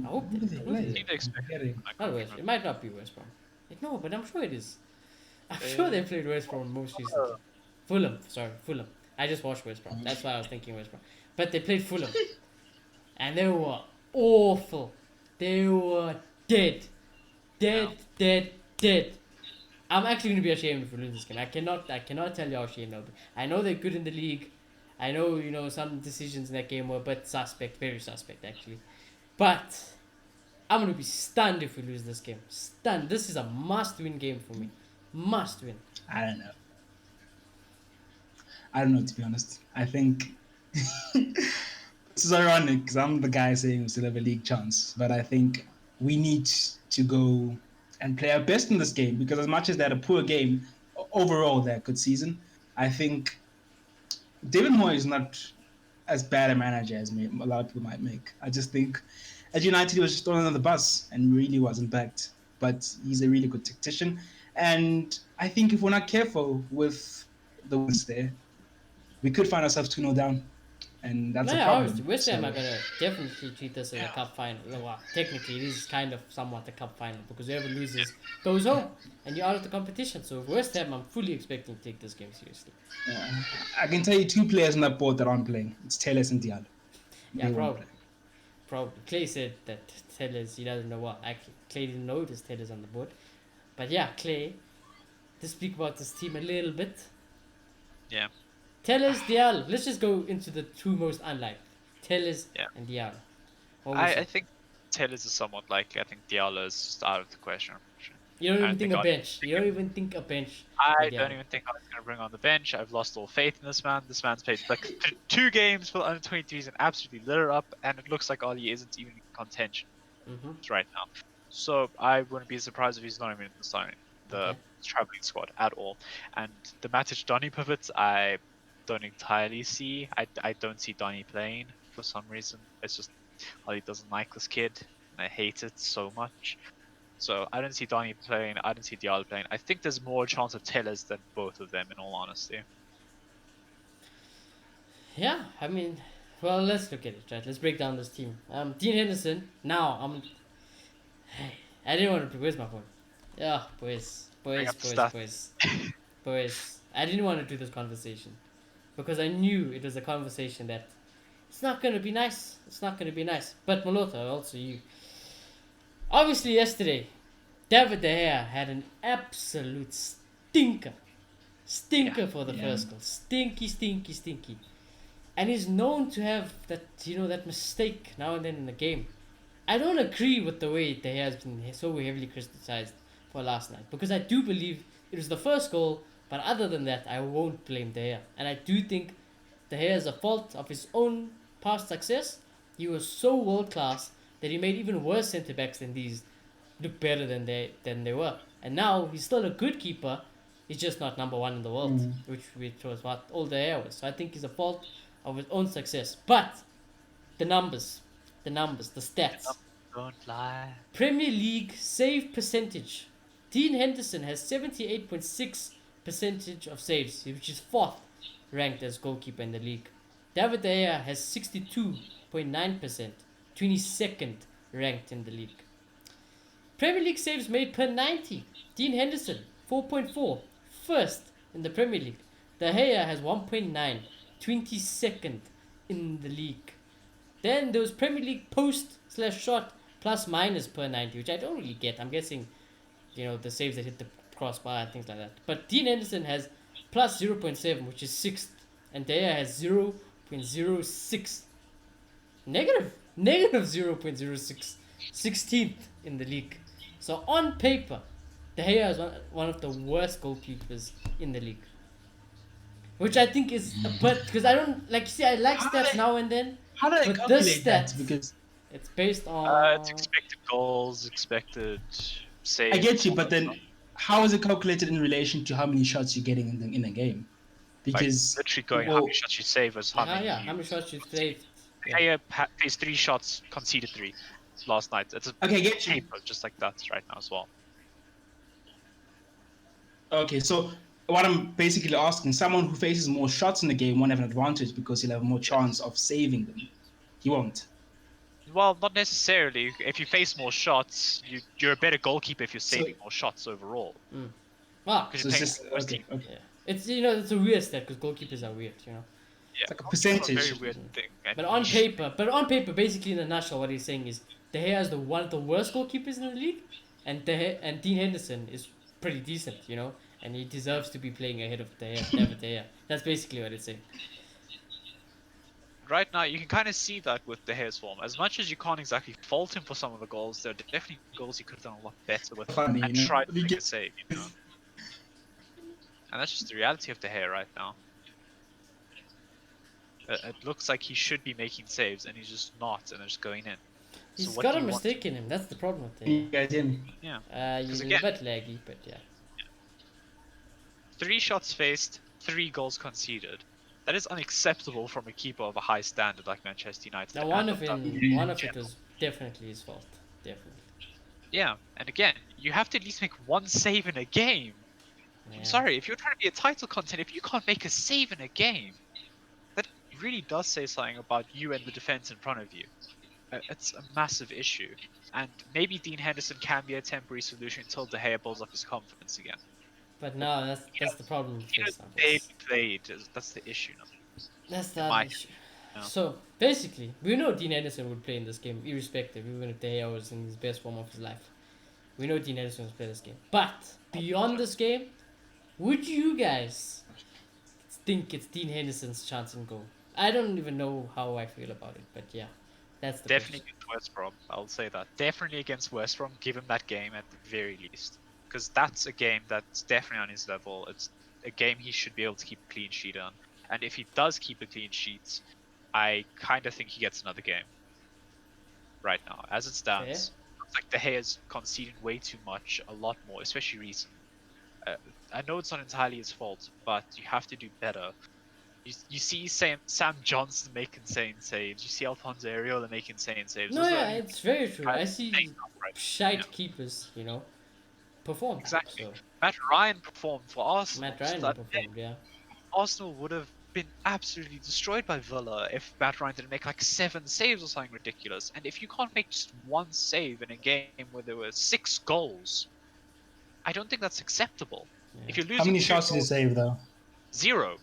I hope Who they did did. they I play? think they expected. Forgetting. Not West. It might not be West Brom. No, but I'm sure it is. I'm sure they played West Brom most recently. Fulham. Sorry, Fulham. I just watched West Brom. That's why I was thinking West Brom. But they played Fulham. And they were awful. They were dead. Dead. I'm actually going to be ashamed if we lose this game. I cannot tell you how ashamed I'll be. I know they're good in the league. I know, some decisions in that game were a bit suspect. Very suspect, actually. But I'm going to be stunned if we lose this game. Stunned. This is a must-win game for me. Must win. I don't know, to be honest. I think this is ironic because I'm the guy saying we still have a league chance, but I think we need to go and play our best in this game, because as much as they had a poor game, overall they had a good season. I think David Moyes is not as bad a manager as a lot of people might make. I just think at United he was just thrown on the bus and really wasn't backed, but he's a really good tactician. And I think if we're not careful with the wins there, we could find ourselves 2-0 down. And that's a problem. Obviously, West Ham So- are gonna definitely treat this as a cup final. Well, technically, it is kind of somewhat a cup final, because whoever loses goes home, and you're out of the competition. So West Ham, I'm fully expecting to take this game seriously. Yeah. I can tell you two players on that board that aren't playing. It's Telles and Diallo. Yeah, They won't probably. play. Probably. Clay said that Tellers, he doesn't know what. Actually, Clay didn't know there's Tellers on the board. But yeah, Clay, to speak about this team a little bit. Yeah. Tellers, Diallo. Let's just go into the two most unlike. Tellers Yeah. and Diallo. What would you I say? think Taylor's is somewhat like, I think Diallo is just out of the question. You don't I even think think a I- bench. You don't even think a bench. I for Diallo. don't even think I was going to bring on the bench. I've lost all faith in this man. This man's played like 2 games for the under 23s and absolutely lit her up, and it looks like Ollie isn't even in contention right now. So I wouldn't be surprised if he's not even in the Okay. traveling squad at all. And the Matic Donny pivots, I don't entirely see. I don't see Donny playing for some reason. It's just Ollie doesn't like this kid, and I hate it so much. So I don't see Donny playing. I don't see Diallo playing. I think there's more chance of Tellers than both of them, in all honesty. Yeah, I mean, well, let's look at it, right? Let's break down this team. Dean Henderson. Now, I didn't want to. Where's my phone? Yeah, boys. up the stuff. Boys. I didn't want to do this conversation because I knew it was a conversation that it's not going to be nice. It's not going to be nice. But Malota, also you. Obviously, yesterday, David De Gea had an absolute stinker. Stinker for the Yeah. first goal. Stinky, stinky, stinky. And he's known to have that, that mistake now and then in the game. I don't agree with the way De Gea has been so heavily criticized for last night, because I do believe it was the first goal, but other than that, I won't blame De Gea. And I do think De Gea is a fault of his own past success. He was so world class that he made even worse centre backs than these look better than they were. And now he's still a good keeper. He's just not number one in the world, which was what all De Gea was. So I think he's a fault of his own success. But the numbers, the stats. Don't lie. Premier League save percentage. Dean Henderson has 78.6% of saves, which is fourth ranked as goalkeeper in the league. David De Gea has 62.9%, 22nd ranked in the league. Premier League saves made per 90. Dean Henderson, 4.4, first in the Premier League. De Gea has 1.9, 22nd in the league. Then there was Premier League post/shot plus minus per 90, which I don't really get. I'm guessing, the saves that hit the crossbar and things like that. But Dean Henderson has plus 0.7, which is 6th. And De Gea has 0.06. Negative 0.06. 16th in the league. So on paper, De Gea is one of the worst goalkeepers in the league. Which I think is a but, because I don't, I like stats now and then. How do they But calculate this that? stat- Because It's based on... It's expected goals, expected saves. I get you, but then how is it calculated in relation to how many shots you're getting in a game? Because literally going how many shots you save as how many. how many shots you saved. De Gea plays 3 shots, conceded 3 last night. It's a okay, get you. paper just like that right now as well. Okay, so what I'm basically asking, someone who faces more shots in the game won't have an advantage because he'll have more chance of saving them. He won't. Well, not necessarily. If you face more shots, you're a better goalkeeper if you're saving more shots overall. Wow. Because So you're it's playing just okay. Yeah. It's it's a weird stat because goalkeepers are weird, Yeah, It's like a goalkeepers are percentage. very weird thing. And But on paper, basically in a nutshell, what he's saying is De Gea is one of the worst goalkeepers in the league, and Dean Henderson is pretty decent, and he deserves to be playing ahead of David De Gea. That's basically what it's saying. right now, you can kind of see that with De Gea's form. As much as you can't exactly fault him for some of the goals, there are definitely goals he could have done a lot better with Funny, and you know? tried to make a save, And that's just the reality of De Gea right now. It looks like he should be making saves, and he's just not, and they're just going in. He's so what got do a you want? mistake in him. That's the problem with You him. guys in? Yeah. He's a again- bit laggy, but yeah. 3 shots faced, 3 goals conceded. That is unacceptable from a keeper of a high standard like Manchester United. Now and one of of that- it was definitely his fault. Definitely. Yeah, and again, you have to at least make 1 save in a game. Yeah. I'm sorry, if you're trying to be a title contender, if you can't make a save in a game, that really does say something about you and the defense in front of you. It's a massive issue. And maybe Dean Henderson can be a temporary solution until De Gea builds up his confidence again. But no, that's the problem with You know, this stuff. they played, that's the issue now. That's the my- other issue. no. So basically, we know Dean Henderson would play in this game, irrespective, even if De Gea was in his best form of his life. We know Dean Henderson would play this game. But beyond this game, would you guys think it's Dean Henderson's chance and goal? I don't even know how I feel about it, but yeah, that's the Definitely question. against West Brom, I'll say that. Definitely against West Brom, give him that game at the very least. Because that's a game that's definitely on his level. It's a game he should be able to keep a clean sheet on. And if he does keep a clean sheet, I kind of think he gets another game. Right now, as it stands. It's like De Gea's conceding way too much, a lot more, especially recently. I know it's not entirely his fault, but you have to do better. You see Sam Johnson make insane saves. You see Alphonso Areola make insane saves. No, Those are yeah, only it's very true. I see playing up right now, shite yeah. keepers, perform. Exactly. So Matt Ryan performed for Arsenal. Matt Ryan That performed, yeah. Arsenal would have been absolutely destroyed by Villa if Matt Ryan didn't make like 7 saves or something ridiculous. And if you can't make just 1 save in a game where there were 6 goals, I don't think that's acceptable. Yeah. If you're losing How many 2 shots did he goals, save though? 0.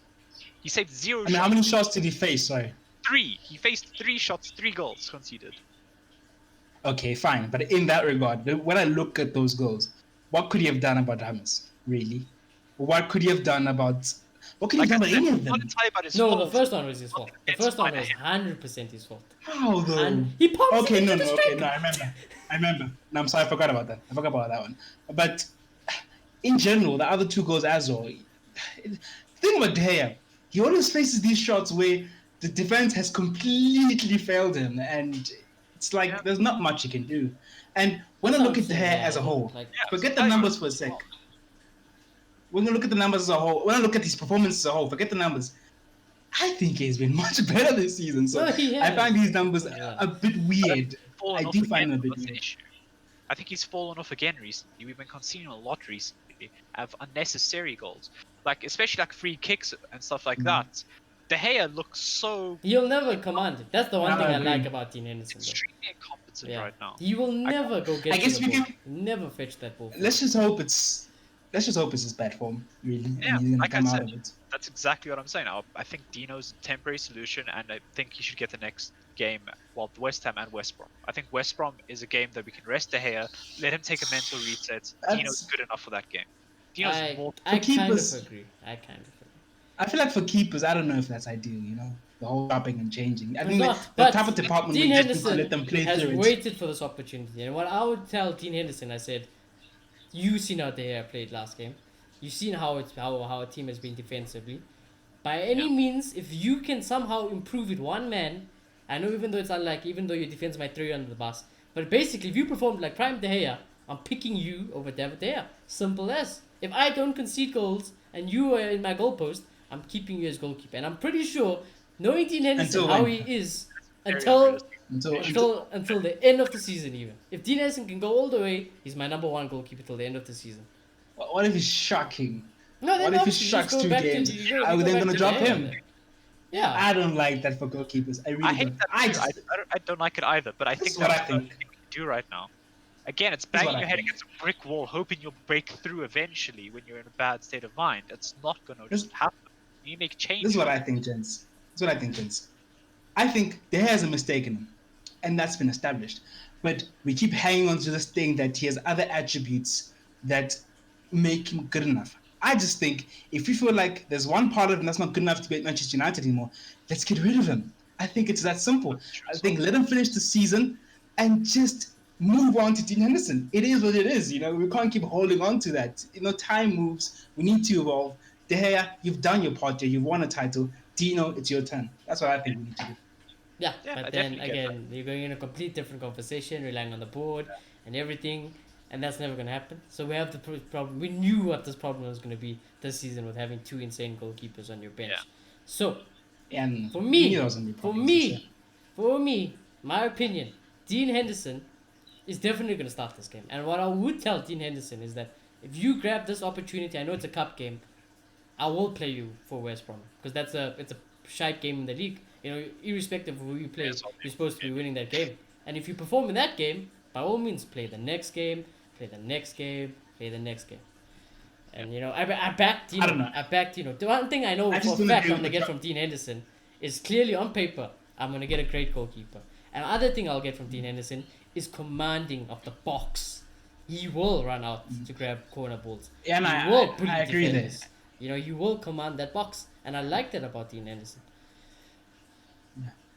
He saved 0 I mean, shots. how many shots did he face? Sorry. 3. He faced 3 shots, 3 goals conceded. Okay, fine. But in that regard, when I look at those goals, what could he have done about Hamas? Really? What could he have done about? What could he Like have I done about said, any it's of not them? entirely about his No, the fault. first one was his fault. The It's first one minor was hit. 100% his fault. How though? And he pumps Okay, it no, into the no, okay, striker. no. I remember. I remember. No, I'm sorry. I forgot about that. I forgot about that one. But in general, the other two goals as well. The thing about De Gea, he always faces these shots where the defense has completely failed him, and it's like Yeah, there's not much he can do. And when That's I what look I'm at De saying. Gea Yeah, as a whole, like yeah. So forget the I agree with numbers for you a as well. sec. When I look at the numbers as a whole, when I look at his performance as a whole, forget the numbers. I think he's been much better this season. So no, he I has. find these numbers Yeah. a bit But I think weird. he's fallen I off do again. find them a bit That's the weird. issue. I think he's fallen off again recently. We've been conceding a lot recently of unnecessary goals, like especially like free kicks and stuff like that. De Gea looks so He'll never command it. That's the one I thing I agree. like about Dean Henderson, though. extremely incompetent Yeah. right now. He will I never go get I to guess the we ball. can. Never fetch that ball. Let's just hope it's his bad form, really, Yeah, and he's gonna like I come out said, of it. that's exactly what I'm saying. I think Dino's a temporary solution, and I think he should get the next game. Well, West Ham and West Brom. I think West Brom is a game that we can rest De Gea, let him take a mental reset. Dino's That's good enough for that game. Dino's more. I kind of keepers- agree. I kind of agree. I feel like for keepers, I don't know if that's ideal. The whole dropping and changing. I It's think not, the but type of department Dean we just need to Henderson let them play has through it. waited for this opportunity. And what I would tell Dean Henderson, I said, you seen how De Gea played last game. You've seen how a team has been defensively. By any means, if you can somehow improve it one man, I know even though it's unlikely, even though your defense might throw you under the bus, but basically if you performed like Prime De Gea, I'm picking you over David De Gea. Simple as. If I don't concede goals and you are in my goalpost, I'm keeping you as goalkeeper. And I'm pretty sure, knowing Dean Henderson, Until how when? he is, Very until unrealistic. until the end of the season even. If Dean Henderson can go all the way, he's my number one goalkeeper till the end of the season. What if he's shocking? No, then What if he obviously you shucks just go 2 back to- games? you go- Are you we go then back gonna to drop De Gea him? then. Yeah. I don't like that for goalkeepers. I really I hate don't. that. I too. just, I don't like it either. But I This think is what that's I the only think. thing we can do right now. Again, it's This is banging what your I head think. against a brick wall, hoping you'll break through eventually when you're in a bad state of mind. It's not gonna This- just happen. You make change. This is what I think, gents. This is what I think, gents. I think there has a mistake in him, and that's been established. But we keep hanging on to this thing that he has other attributes that make him good enough. I just think if you feel like there's one part of him that's not good enough to be at Manchester United anymore, let's get rid of him. I think it's that simple. That's true I as think well. let him finish the season and just move on to Dean Henderson. It is what it is. We can't keep holding on to that. Time moves. We need to evolve. De Gea, you've done your part here. You've won a title. Dino, it's your turn. That's what I think we need to do. Yeah, Yeah, I but then definitely get again, you're going in a complete different conversation, relying on the board and everything, and that's never going to happen. So we have the problem. We knew what this problem was going to be this season with having two insane goalkeepers on your bench. Yeah. So And for we me, knew there was gonna be for problems this year. me, for me, my opinion, Dean Henderson is definitely going to start this game. And what I would tell Dean Henderson is that if you grab this opportunity, I know it's a cup game, I will play you for West Brom because it's a shite game in the league. Irrespective of who you play, Yes, you're supposed to be winning that game. And if you perform in that game, by all means, play the next game, play the next game, play the next game. And I backed Dino. I don't know. I backed Dino. The one thing I know I for just a don't fact agree I'm gonna with get the- from Dean Henderson is clearly on paper I'm gonna get a great goalkeeper. And other thing I'll get from Dean Henderson is commanding of the box. He will run out to grab corner balls. Yeah, and He will bully I agree there. defenders. You will command that box, and I like that about Dean Henderson.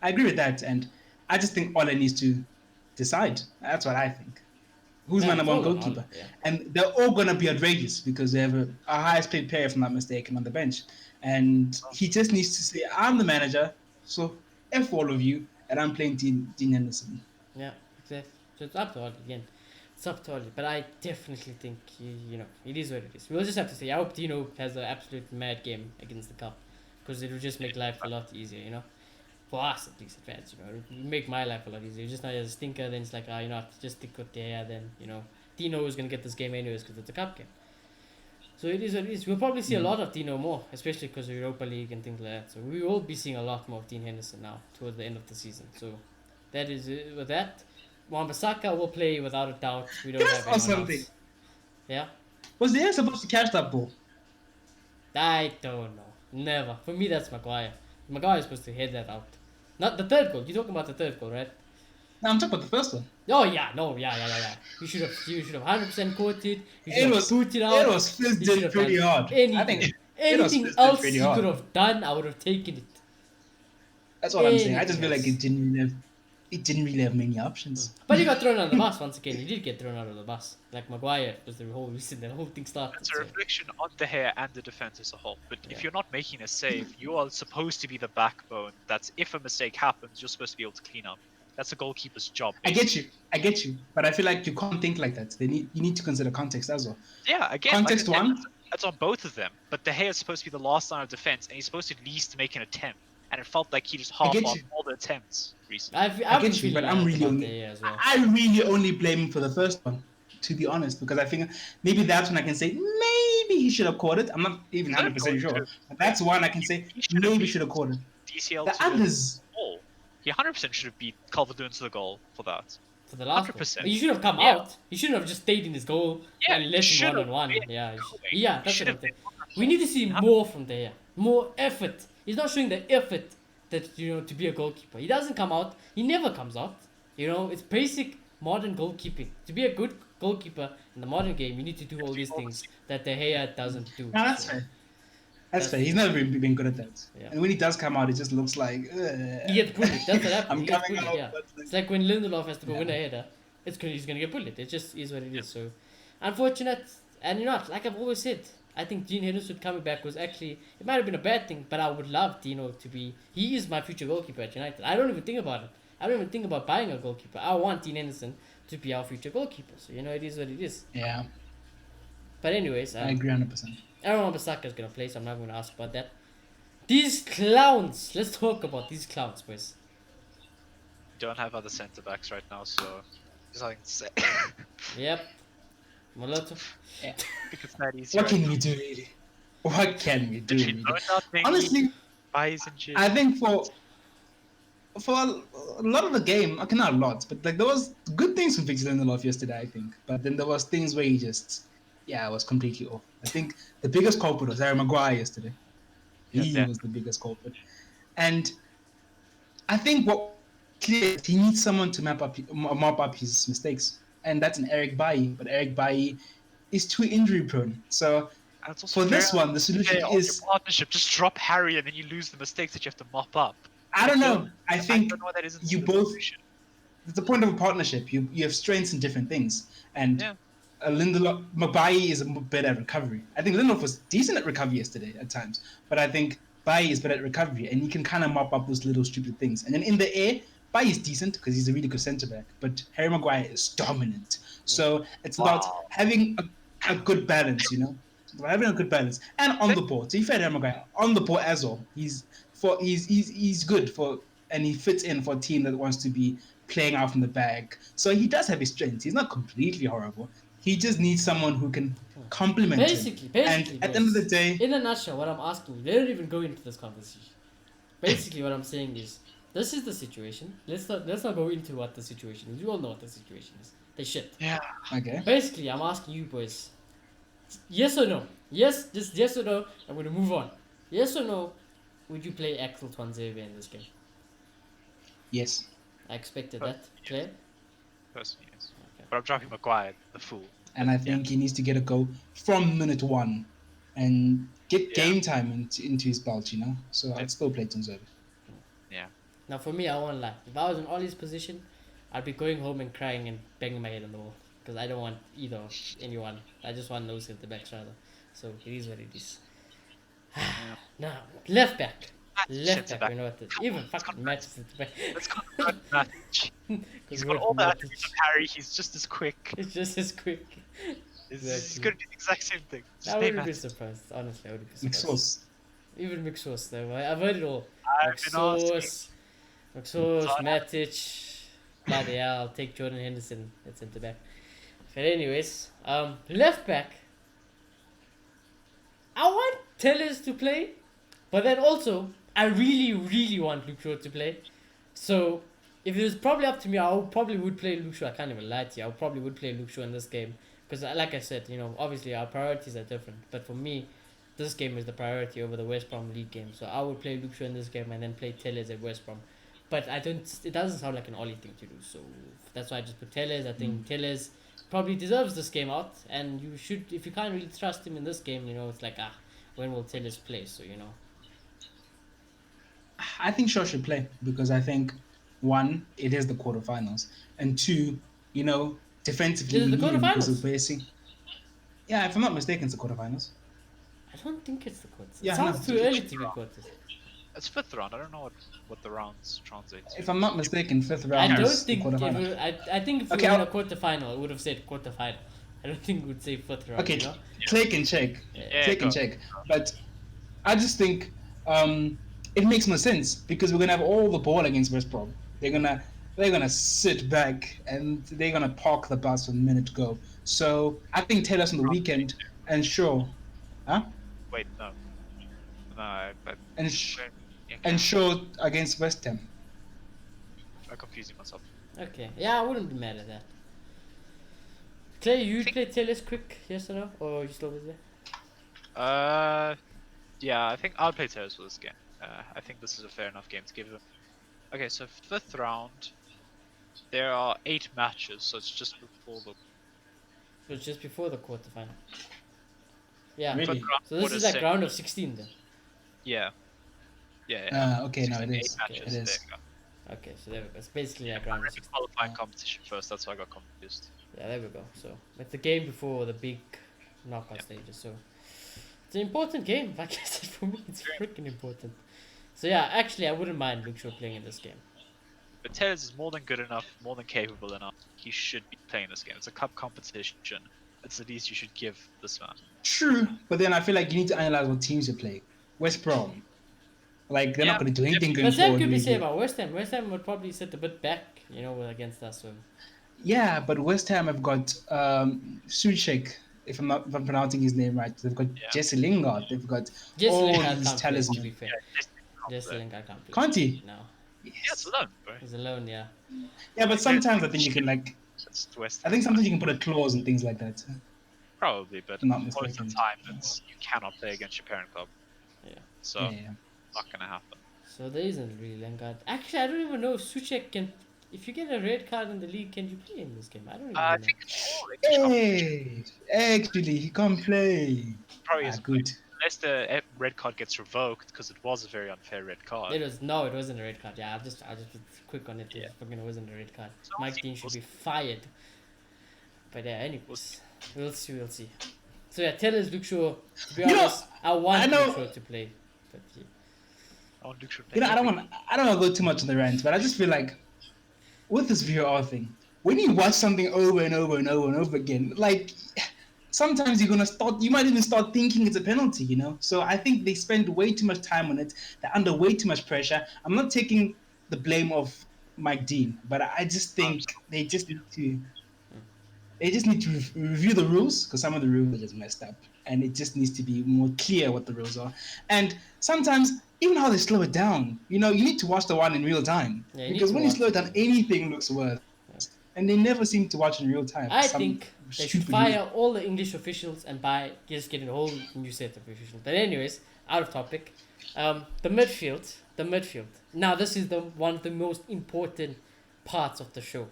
I agree with that, and I just think Ole needs to decide. That's what I think. Who's my Yeah, number one it's all on goalkeeper? Ole, yeah. And they're all going to be outrageous because they have a highest paid player, if I'm not mistaken, on the bench. And he just needs to say, I'm the manager, so F all of you, and I'm playing Dean Henderson. Yeah, exactly. So it's up to Oli again. It's up to Oli. But I definitely think, it is what it is. We'll just have to say, I hope Dino has an absolute mad game against the Cup. Because it will just make life a lot easier, For us, at least, at fans, it will make my life a lot easier. Just not as a stinker, then it's like, just stick with there, then, Dino is going to get this game anyways because it's a Cup game. So it is what it is. We'll probably see a lot of Dino more, especially because of Europa League and things like that. So we will be seeing a lot more of Dean Henderson now towards the end of the season. So that is it with that. Wan-Bissaka will play without a doubt. We don't Can I have ask anyone something? else. Yeah? Was they supposed to catch that ball? I don't know. Never. For me, that's Maguire. Maguire is supposed to head that out. Not the third goal. You're talking about the third goal, right? No, I'm talking about the first one. Oh yeah, no, yeah. You should have 100% caught it. You should It have was put it it out. was You should fisted have done pretty hard. I anything. think it was Anything fisted else pretty you could hard. have done, I would have taken it. That's what I'm saying. I just Anything feel like else. it didn't really have many options. But he got thrown out of the bus once again. He did get thrown out of the bus. Like Maguire was the whole reason the whole thing started. It's a So. reflection on the hair and the defense as a whole. But Yeah. if you're not making a save, you are supposed to be the backbone. That's if a mistake happens, you're supposed to be able to clean up. That's a goalkeeper's job. I get you, but I feel like you can't think like that. You need to consider context as well. Yeah, again, Context like I said, one. that's on both of them. But De Gea is supposed to be the last line of defense, and he's supposed to at least make an attempt. And it felt like he just I get half-assed you. all the attempts recently. I've I been get you, but feeling I'm that really about only the as well. I really only blame him for the first one, to be honest, because I think maybe that's when I can say maybe he should have caught it. I'm not even 100% sure, but that's one I can say He should have maybe beat should have caught it. DCL The to the others, goal. He 100% should have beat Calvert-Lewin to the goal for that. For the last 100%. one. He should have come Yeah. out. He shouldn't have just stayed in his goal Yeah, and he let him should have one-on-one. been Yeah, going. yeah, He that's should what I'm have saying. been We need to see 100%. more from there. More effort. He's not showing the effort that to be a goalkeeper. He doesn't come out. He never comes out. It's basic modern goalkeeping. To be a good goalkeeper in the modern game, you need to do all these things that De Gea doesn't do. no, that's So, fair. That's fair. He's never been good at that. Yeah. And when he does come out, it just looks like He gets bullied. That's what happens. I'm He gets coming bullied, out. yeah. But like, It's like when Lindelof has to go Yeah. win a header, he's gonna get bullied. It just is what it is. So unfortunate, and like I've always said, I think Dean Henderson coming back was actually, it might have been a bad thing, but I would love Dino to be. He is my future goalkeeper at United. I don't even think about it. I don't even think about buying a goalkeeper. I want Dean Henderson to be our future goalkeeper. So it is what it is. yeah, But anyways, I agree 100%. Aaron Wan-Bissaka's gonna play, so I'm not gonna ask about that. These clowns. Let's talk about these clowns, boys. Don't have other centre backs right now, so there's nothing to say. Yep. Molotov. Yeah. I think it's that easy. What right can now. we do really? What can we do? Literally, Really? no nothing. Honestly, Buys and shit. I think for a lot of the game, okay, not a lot, but like there was good things from Victor Lindelof yesterday, I think. But then there was things where he just, was completely off. I think the biggest culprit was Harry Maguire yesterday. He Yeah. was the biggest culprit, and I think what clear is he needs someone to mop up his mistakes, and that's an Eric Bailly. But Eric Bailly is too injury prone, so. And it's also For this very one, the solution unfair on is your partnership. Just drop Harry, and then you lose the mistakes that you have to mop up. I don't know. I think don't know why that isn't you the both. solution. It's the point of a partnership. You have strengths in different things, and Yeah. Lindelof Mabai is better at recovery. I think Lindelof was decent at recovery yesterday at times, but I think Bailly is better at recovery, and he can kind of mop up those little stupid things. And then in the air, Bailly is decent because he's a really good centre back, but Harry Maguire is dominant. So it's about Wow. having a good balance, having a good balance, and on the ball. To be fair to Harry Maguire, on the ball as well, he's good for, and he fits in for a team that wants to be playing out from the back. So he does have his strengths. He's not completely horrible. He just needs someone who can complement him. Basically, And at the end of the boys, day, in a nutshell, what I'm asking you, they don't even go into this conversation. Basically, what I'm saying is, this is the situation. Let's not go into what the situation is. You all know what the situation is. They shit. Yeah. okay. Basically, I'm asking you boys, yes or no? Yes, just yes or no. I'm gonna move on. Yes or no? Would you play Axel Twanzebe in this game? Yes. I expected that. Claire? Personally, yes. Okay. But I'm dropping Maguire, the fool. And I think he needs to get a goal from minute one and get Yeah. game time into his belt, So I'd still play Tunzebe. Yeah. Now, for me, I won't lie. If I was in Ollie's position, I'd be going home and crying and banging my head on the wall. Because I don't want either of anyone. I just want no centre backs rather. So it is what it is. Now, left back. Left Centre back, back. we know what it is. Even fucking match centre back. Let's go Matic. He's Because got all the attributes of Harry. He's just as quick. It's just as quick. He's Exactly. going to do the exact same thing. Just I pay wouldn't be Matic. surprised. Honestly, I wouldn't be Mixed surprised. sauce. Even McSauce, though. I've heard it all. I've been asking. McSauce, Zara. Matic. Bloody hell, I'll take Jordan Henderson at centre back. But anyways, left back. I want Tellers to play, but then also I really, really want Luke Shaw to play. So if it was probably up to me, I probably would play Luke Shaw. I can't even lie to you. I probably would play Luke Shaw in this game because, like I said, obviously our priorities are different. But for me, this game is the priority over the West Brom League game. So I would play Luke Shaw in this game and then play Tellers at West Brom. but I don't. It doesn't sound like an Ollie thing to do. So that's why I just put Tellez. I think Tellez probably deserves this game out, and you should. If you can't really trust him in this game, it's like when will Tellez play? So I think Shaw should play because I think one, it is the quarterfinals, and two, defensively Is it we the need him because of quarterfinals? Bessie. Yeah, if I'm not mistaken, it's the quarterfinals. I don't think it's the quarters. It Yeah, no, sounds too early to be quarters. It's fifth round. I don't know what the rounds translate to. if I'm not mistaken, fifth I round don't is the think it quarterfinals. would, I think if we Okay, were in a I'll- quarterfinal, it would have said quarterfinal. I don't think it would say fifth round. Okay, You know? Clay can check. Yeah, Clay can go. check. But I just think it makes more sense because we're gonna have all the ball against West Brom. They're gonna sit back and they're gonna park the bus for a minute to go. So I think Taylor's on the weekend and Shaw, huh? Wait, no. No, but And sh- yeah, and Shaw against West Ham. I'm confusing myself. Okay. Yeah, I wouldn't be mad at that. Clay, you play Tellez quick, yes or no? Or are you still with it? Yeah, I think I'll play Terrace for this game. I think this is a fair enough game to give him. Okay, so fifth round, there are 8 matches, so it's just before the So it's just before the quarterfinal. Yeah. Really? fifth round. So this is like round of 16 then. Yeah. Yeah. Okay, no, it 16, is. 8 matches. It is. There you go. Okay, so there we go. It's basically like I round of read the 16. qualifying competition first, that's why I got confused. Yeah, there we go. So it's the game before the big knockout stages. So it's an important game. Like I said, for me, it's freaking important. So yeah, actually, I wouldn't mind Luke Shaw playing in this game. But Tellez is more than good enough, more than capable enough. He should be playing this game. It's a cup competition. It's the least you should give this man. True, but then I feel like you need to analyze what teams you play. West Brom, like they're Yeah, not going to do anything going But that forward. could be really. said about West Ham. West Ham would probably sit a bit back, against us. So Yeah, but West Ham have got Suchek, if I'm pronouncing his name right. They've got Jesse Lingard. They've got Jesse all Lingard these can't play, to talismans. be fair. Jesse Lingard can't play. Can't he? No, Yeah, it's alone, bro. he's alone. Yeah. Yeah, but sometimes I think you can It's West. I think sometimes you can put a clause and things like that. Probably, but Not most of the mistaken. time, you cannot play against your parent club. Yeah. So Yeah. not gonna happen. So there isn't really Lingard. Actually, I don't even know if Suchek can. If you get a red card in the league, can you play in this game? I don't even I know. think it's all English competition. Hey, actually, he can't play. Probably is Good. unless the red card gets revoked because it was a very unfair red card. It wasn't a red card. Yeah, I'll just be quick on it. Yeah. It fucking wasn't a red card. So Mike we'll Dean see. should be fired. But yeah, anyways, we'll see. So yeah, tell us, Luke Shaw. To be You know, honest, I want I know- Luke Shaw to play. But yeah. Oh, Luke should You know, play I don't every- want to go too much on the rant, but I just feel like with this VAR thing, when you watch something over and over and over and over again, like sometimes you might even start thinking it's a penalty, So I think they spend way too much time on it. They're under way too much pressure. I'm not taking the blame of Mike Dean, but I just think they just need to review the rules because some of the rules are just messed up, and it just needs to be more clear what the rules are. And sometimes even how they slow it down, you need to watch the one in real time Yeah, you need because to when you watch slow it it. down, anything looks worse, and they never seem to watch in real time. I Some think they should stupid fire all the English officials and just get a whole new set of officials. But anyways, out of topic. The midfield. Now this is one of the most important parts of the show.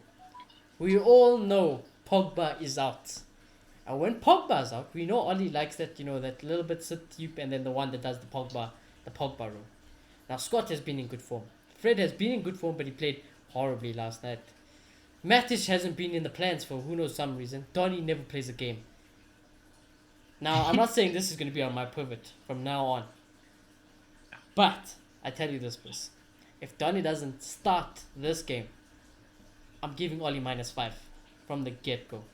We all know Pogba is out. And when Pogba's out, we know Oli likes that, that little bit sit deep and then the one that does the Pogba role. Now Scott has been in good form. Fred has been in good form, but he played horribly last night. Matic hasn't been in the plans for who knows some reason. Donny never plays a game. Now, I'm not saying this is going to be on my pivot from now on. But, I tell you this, Chris. If Donny doesn't start this game, I'm giving Oli -5 from the get-go.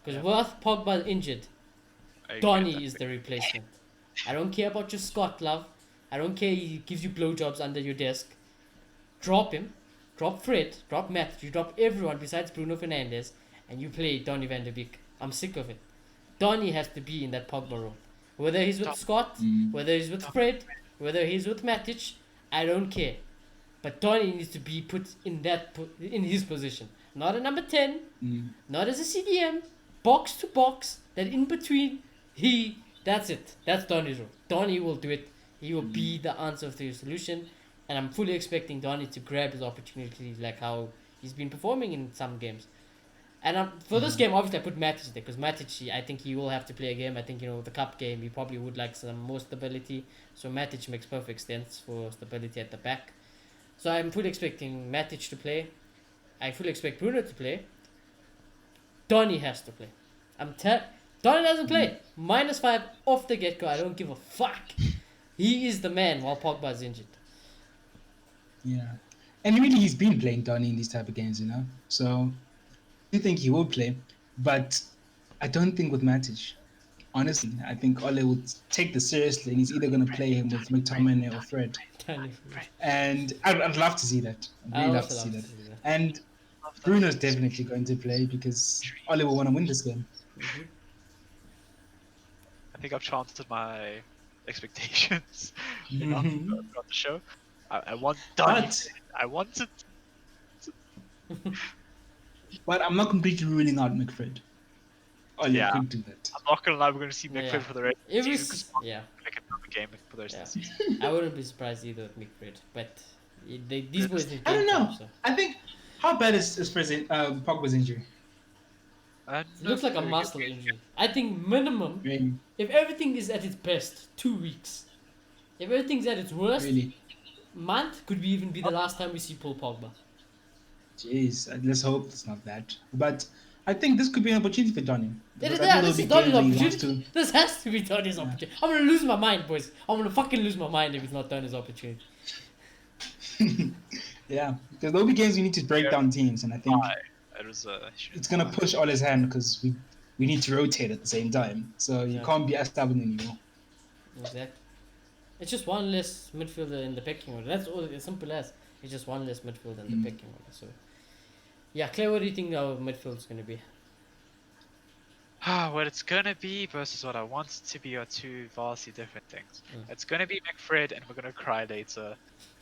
Because with Pogba injured, I agree with Donny that. is the replacement. I don't care about your Scott, love. I don't care he gives you blowjobs under your desk. Drop him. Drop Fred. Drop Matt. You drop everyone besides Bruno Fernandes. And you play Donny van der Beek. I'm sick of it. Donny has to be in that Pogba role. Whether he's with Scott, whether he's with Fred, whether he's with Matic, I don't care. But Donny needs to be put in in his position. Not a number 10, not as a CDM, box to box, that in between, that's it. That's Donny's role. Donny will do it. He will be the answer to your solution. And I'm fully expecting Donny to grab his opportunities like how he's been performing in some games. And for this game, obviously, I put Matic there because Matic, I think he will have to play a game. I think, the cup game, he probably would like some more stability. So Matic makes perfect sense for stability at the back. So I'm fully expecting Matic to play. I fully expect Bruno to play. Donny has to play. Donny doesn't play. -5 off the get-go. I don't give a fuck. He is the man while Pogba is injured. Yeah. And really, he's been playing Donny in these type of games, So I do think he will play, but I don't think with Matic. Honestly, I think Ole would take this seriously, and he's either going to play him with McTominay or Fred. Donny. And I'd love to see that. I'd I really love also to see love to that. see that. And Bruno's definitely going to play because Ole will want to win this game. I think I've chanted my expectations enough throughout the show. I want Donny. But, I want it. but I'm not completely ruling out McFred. Ole Yeah. could do that. I'm not gonna lie, we're gonna see Yeah. McFred for the rest of the It season. was, 'Cause yeah. make another game for the rest Yeah. of the season. I wouldn't be surprised either with McFred, but these boys need I don't game know. time, so. I think, how bad is Pogba's injury? It looks like a muscle injury. I think minimum, Really? if everything is at its best, 2 weeks. If everything's at its worst, Really? month could even be the last time we see Paul Pogba. Jeez, let's hope it's not that. But I think this could be an opportunity for Donny. This is Donny's Donny's opportunity. This has to be Donny's opportunity. I'm gonna lose my mind, boys. I'm gonna fucking lose my mind if it's not Donny's opportunity. Yeah, because there'll be games we need to break down teams, and I think It was it's gonna push Ole's hand because we need to rotate at the same time. So you Yeah. can't be as stubborn anymore. Exactly. It's just one less midfielder in the pecking order. That's all. As simple as. It's just one less midfielder in the pecking order. So, yeah, Claire, what do you think our midfield is gonna be? what it's gonna be versus what I want it to be are two vastly different things. It's gonna be McFred, and we're gonna cry later,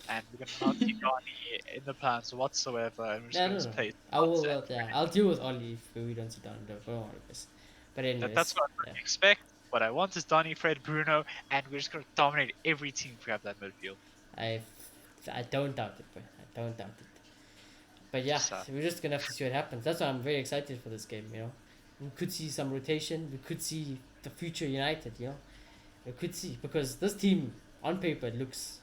and we're gonna not be Donny in the plans whatsoever, and we're just gonna just play. I will. I'll deal with Ollie if we don't sit down. Don't worry about this. But anyways, That's what I expect. What I want is Donny, Fred, Bruno, and we're just gonna dominate every team if we have that midfield. I don't doubt it, boy. I don't doubt it. But yeah, so we're just gonna have to see what happens. That's why I'm very excited for this game. We could see some rotation. We could see the future United. We could see because this team on paper it looks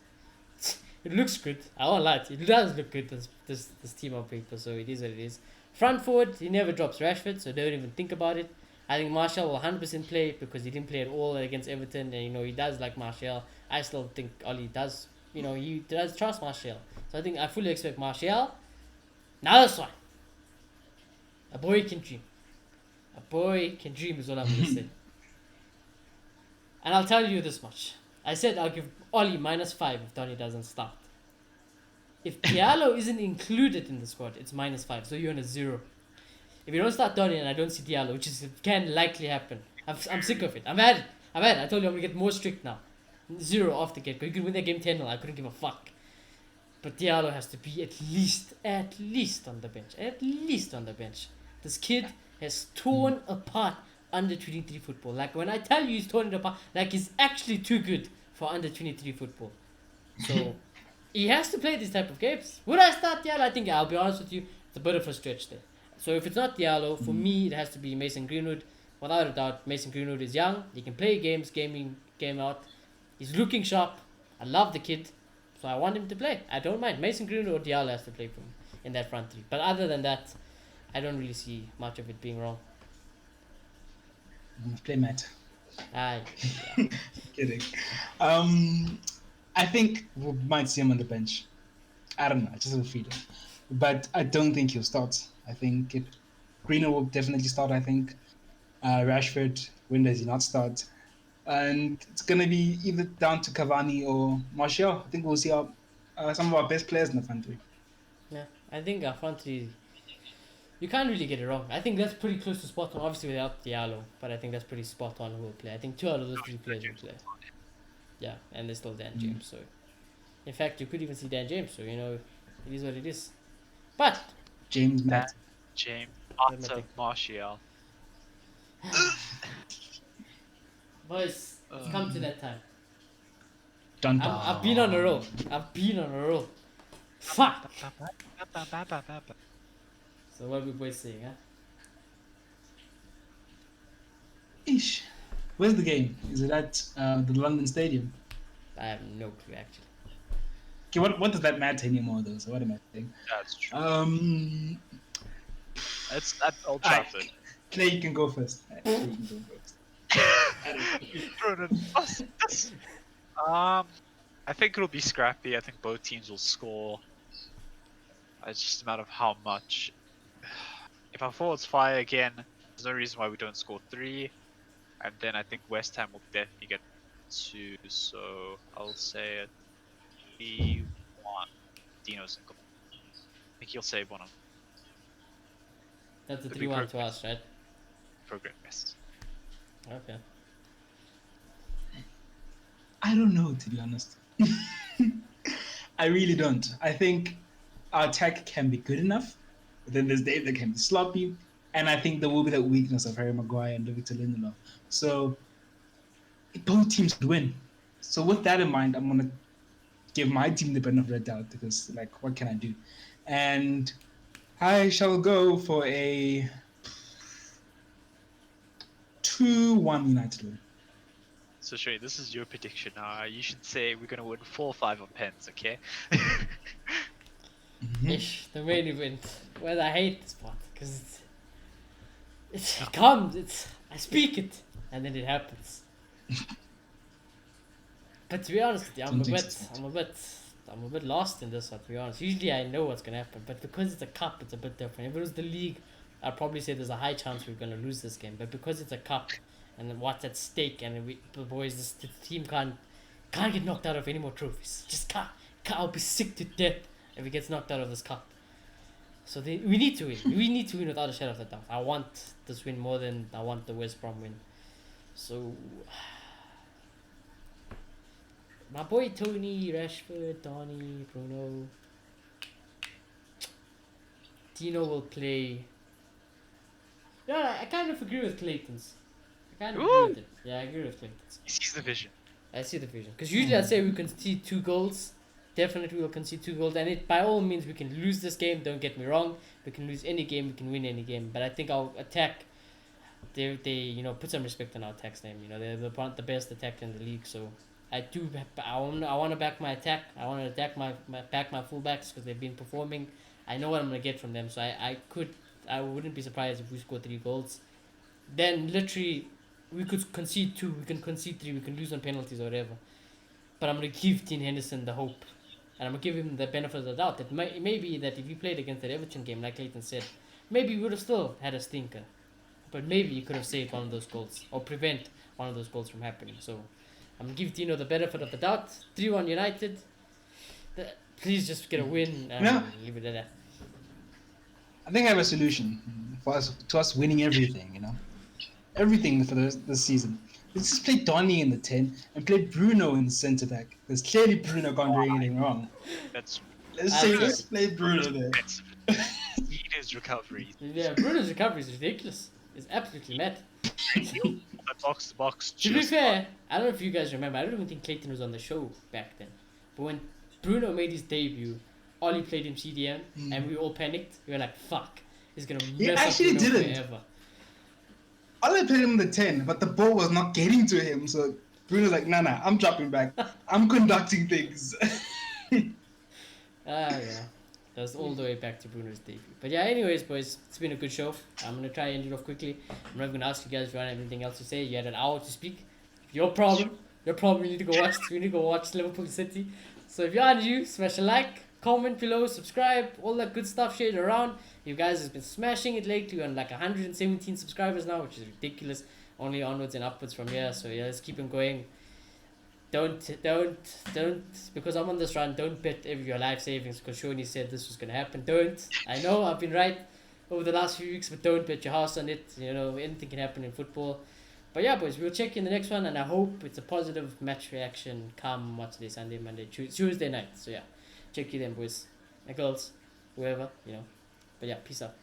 good. I won't lie to you. It does look good. This team on paper. So it is what it is. Front forward, he never drops Rashford, so don't even think about it. I think Martial will 100% play because he didn't play at all against Everton, and he does like Martial. I still think Oli does. He does trust Martial. So I fully expect Martial. Now this one. A boy can dream. A boy can dream is all I'm gonna say. And I'll tell you this much. I said I'll give Oli -5 if Donny doesn't start. If Diallo isn't included in the squad, it's -5. So you're on a 0. If you don't start Donny and I don't see Diallo, which can likely happen, I'm sick of it. I'm at it. I told you I'm gonna get more strict now. 0 off the get-go. You could win that game 10-0. I couldn't give a fuck. But Diallo has to be at least on the bench. At least on the bench. This kid has torn apart under 23 football. Like when I tell you he's torn it apart, like he's actually too good for under 23 football. So he has to play these type of games. Would I start Diallo? I think I'll be honest with you, it's a bit of a stretch there. So if it's not Diallo, for me it has to be Mason Greenwood. Without a doubt, Mason Greenwood is young. He can play games, game out. He's looking sharp. I love the kid. So I want him to play. I don't mind. Mason Greenwood or Diallo has to play for me in that front three. But other than that, I don't really see much of it being wrong. Play Matt. Yeah. Kidding. I think we might see him on the bench. I don't know. I just have a feeling. But I don't think he'll start. I think Greenwood will definitely start, I think. Rashford, when does he not start? And it's going to be either down to Cavani or Martial. I think we'll see some of our best players in the front three. Yeah, I think our front three, you can't really get it wrong. I think that's pretty close to spot on, obviously without Diallo, but I think that's pretty spot on who will play. I think 2 out of those 3 players will play. Yeah, and there's still Dan James. So, in fact, you could even see Dan James. So, it is what it is. But James Matt. James after Martial. Boys, it's come to that time. Dun dun. I've been on a roll. Fuck. So what are we boys saying, huh? Ish. Where's the game? Is it at the London Stadium? I have no clue actually. Okay, what does that matter anymore though? So what am I saying? That's true. It's at Old Alright, Trafford. Clay, you can go first. Clay, you can go first. You've thrown it us. I think it'll be scrappy. I think both teams will score. It's just a matter of how much. If our forwards fire again, there's no reason why we don't score 3. And then I think West Ham will definitely get 2. So I'll say a 3-1. Dino's in goal. I think he'll save one of them. That's a It'll be 3-1 to us, right? Progress. Okay. I don't know, to be honest. I really don't. I think our attack can be good enough, but then there's days that can be sloppy, and I think there will be that weakness of Harry Maguire and Victor Lindelof. So both teams could win. So with that in mind, I'm gonna give my team the benefit of the doubt because, like, what can I do? And I shall go for a 2-1 United win. So Shay, this is your prediction. You should say we're gonna win 4-5 on pens, okay? Ish, the main event. Well, I hate this part because it comes. I speak it, and then it happens. But to be honest with you, I'm a bit lost in this one. To be honest, usually I know what's gonna happen, but because it's a cup, it's a bit different. If it was the league, I'd probably say there's a high chance we're gonna lose this game. But because it's a cup, and what's at stake, and the boys, the team can't get knocked out of any more trophies. Just can't. I'll be sick to death if it gets knocked out of this cup. So we need to win. We need to win without a shadow of a doubt. I want this win more than I want the West Brom win. So my boy Tony, Rashford, Donny, Bruno, Dino will play. Yeah, I kind of agree with Clayton's. I kind of agree with it. Yeah, I agree with Clayton's. He sees the vision. I see the vision. Because usually I'd say we concede 2 goals. Definitely we'll concede 2 goals. And it by all means we can lose this game, don't get me wrong. We can lose any game, we can win any game. But I think our attack, they put some respect on our attack's name. They're the best attack in the league. So I want to back my attack. I want to attack back my fullbacks because they've been performing. I know what I'm going to get from them. So I wouldn't be surprised if we score 3 goals. Then literally we could concede 2, we can concede 3, we can lose on penalties or whatever. But I'm going to give Dean Henderson the hope. And I'm going to give him the benefit of the doubt that maybe that if he played against that Everton game, like Clayton said, maybe we would have still had a stinker. But maybe he could have saved one of those goals or prevent one of those goals from happening. So I'm going to give Dino the benefit of the doubt. 3-1 United. Please just get a win and leave it at that. I think I have a solution to us winning everything, everything for this season. Let's just play Donny in the 10 and play Bruno in the centre back. Because clearly Bruno can't do anything wrong. Let's play Bruno there. Eat his recovery. Yeah, Bruno's recovery is ridiculous. It's absolutely mad. Box to box. To be fair, I don't know if you guys remember, I don't even think Clayton was on the show back then. But when Bruno made his debut, Ollie played him CDM and we all panicked. We were like, fuck, he's going to mess up Bruno forever. Ollie played him in the 10, but the ball was not getting to him. So Bruno's like, nah, I'm dropping back. I'm conducting things. Yeah. That's all the way back to Bruno's debut. But yeah, anyways, boys, it's been a good show. I'm going to try and end it off quickly. I'm not going to ask you guys if you have anything else to say. You had an hour to speak. Your problem. You need to go watch. We need to go watch Liverpool City. So if you are new, smash a like, comment below, subscribe, all that good stuff, share it around. You guys have been smashing it lately. We're on like 117 subscribers now, which is ridiculous. Only onwards and upwards from here. So yeah, let's keep them going. Don't, because I'm on this run, don't bet every your life savings because Shoni said this was going to happen. Don't. I know I've been right over the last few weeks, but don't bet your house on it. Anything can happen in football. But yeah, boys, we'll check you in the next one, and I hope it's a positive match reaction come Sunday, Monday, Tuesday night. So yeah, check you then, boys and girls, whoever, But yeah, peace out.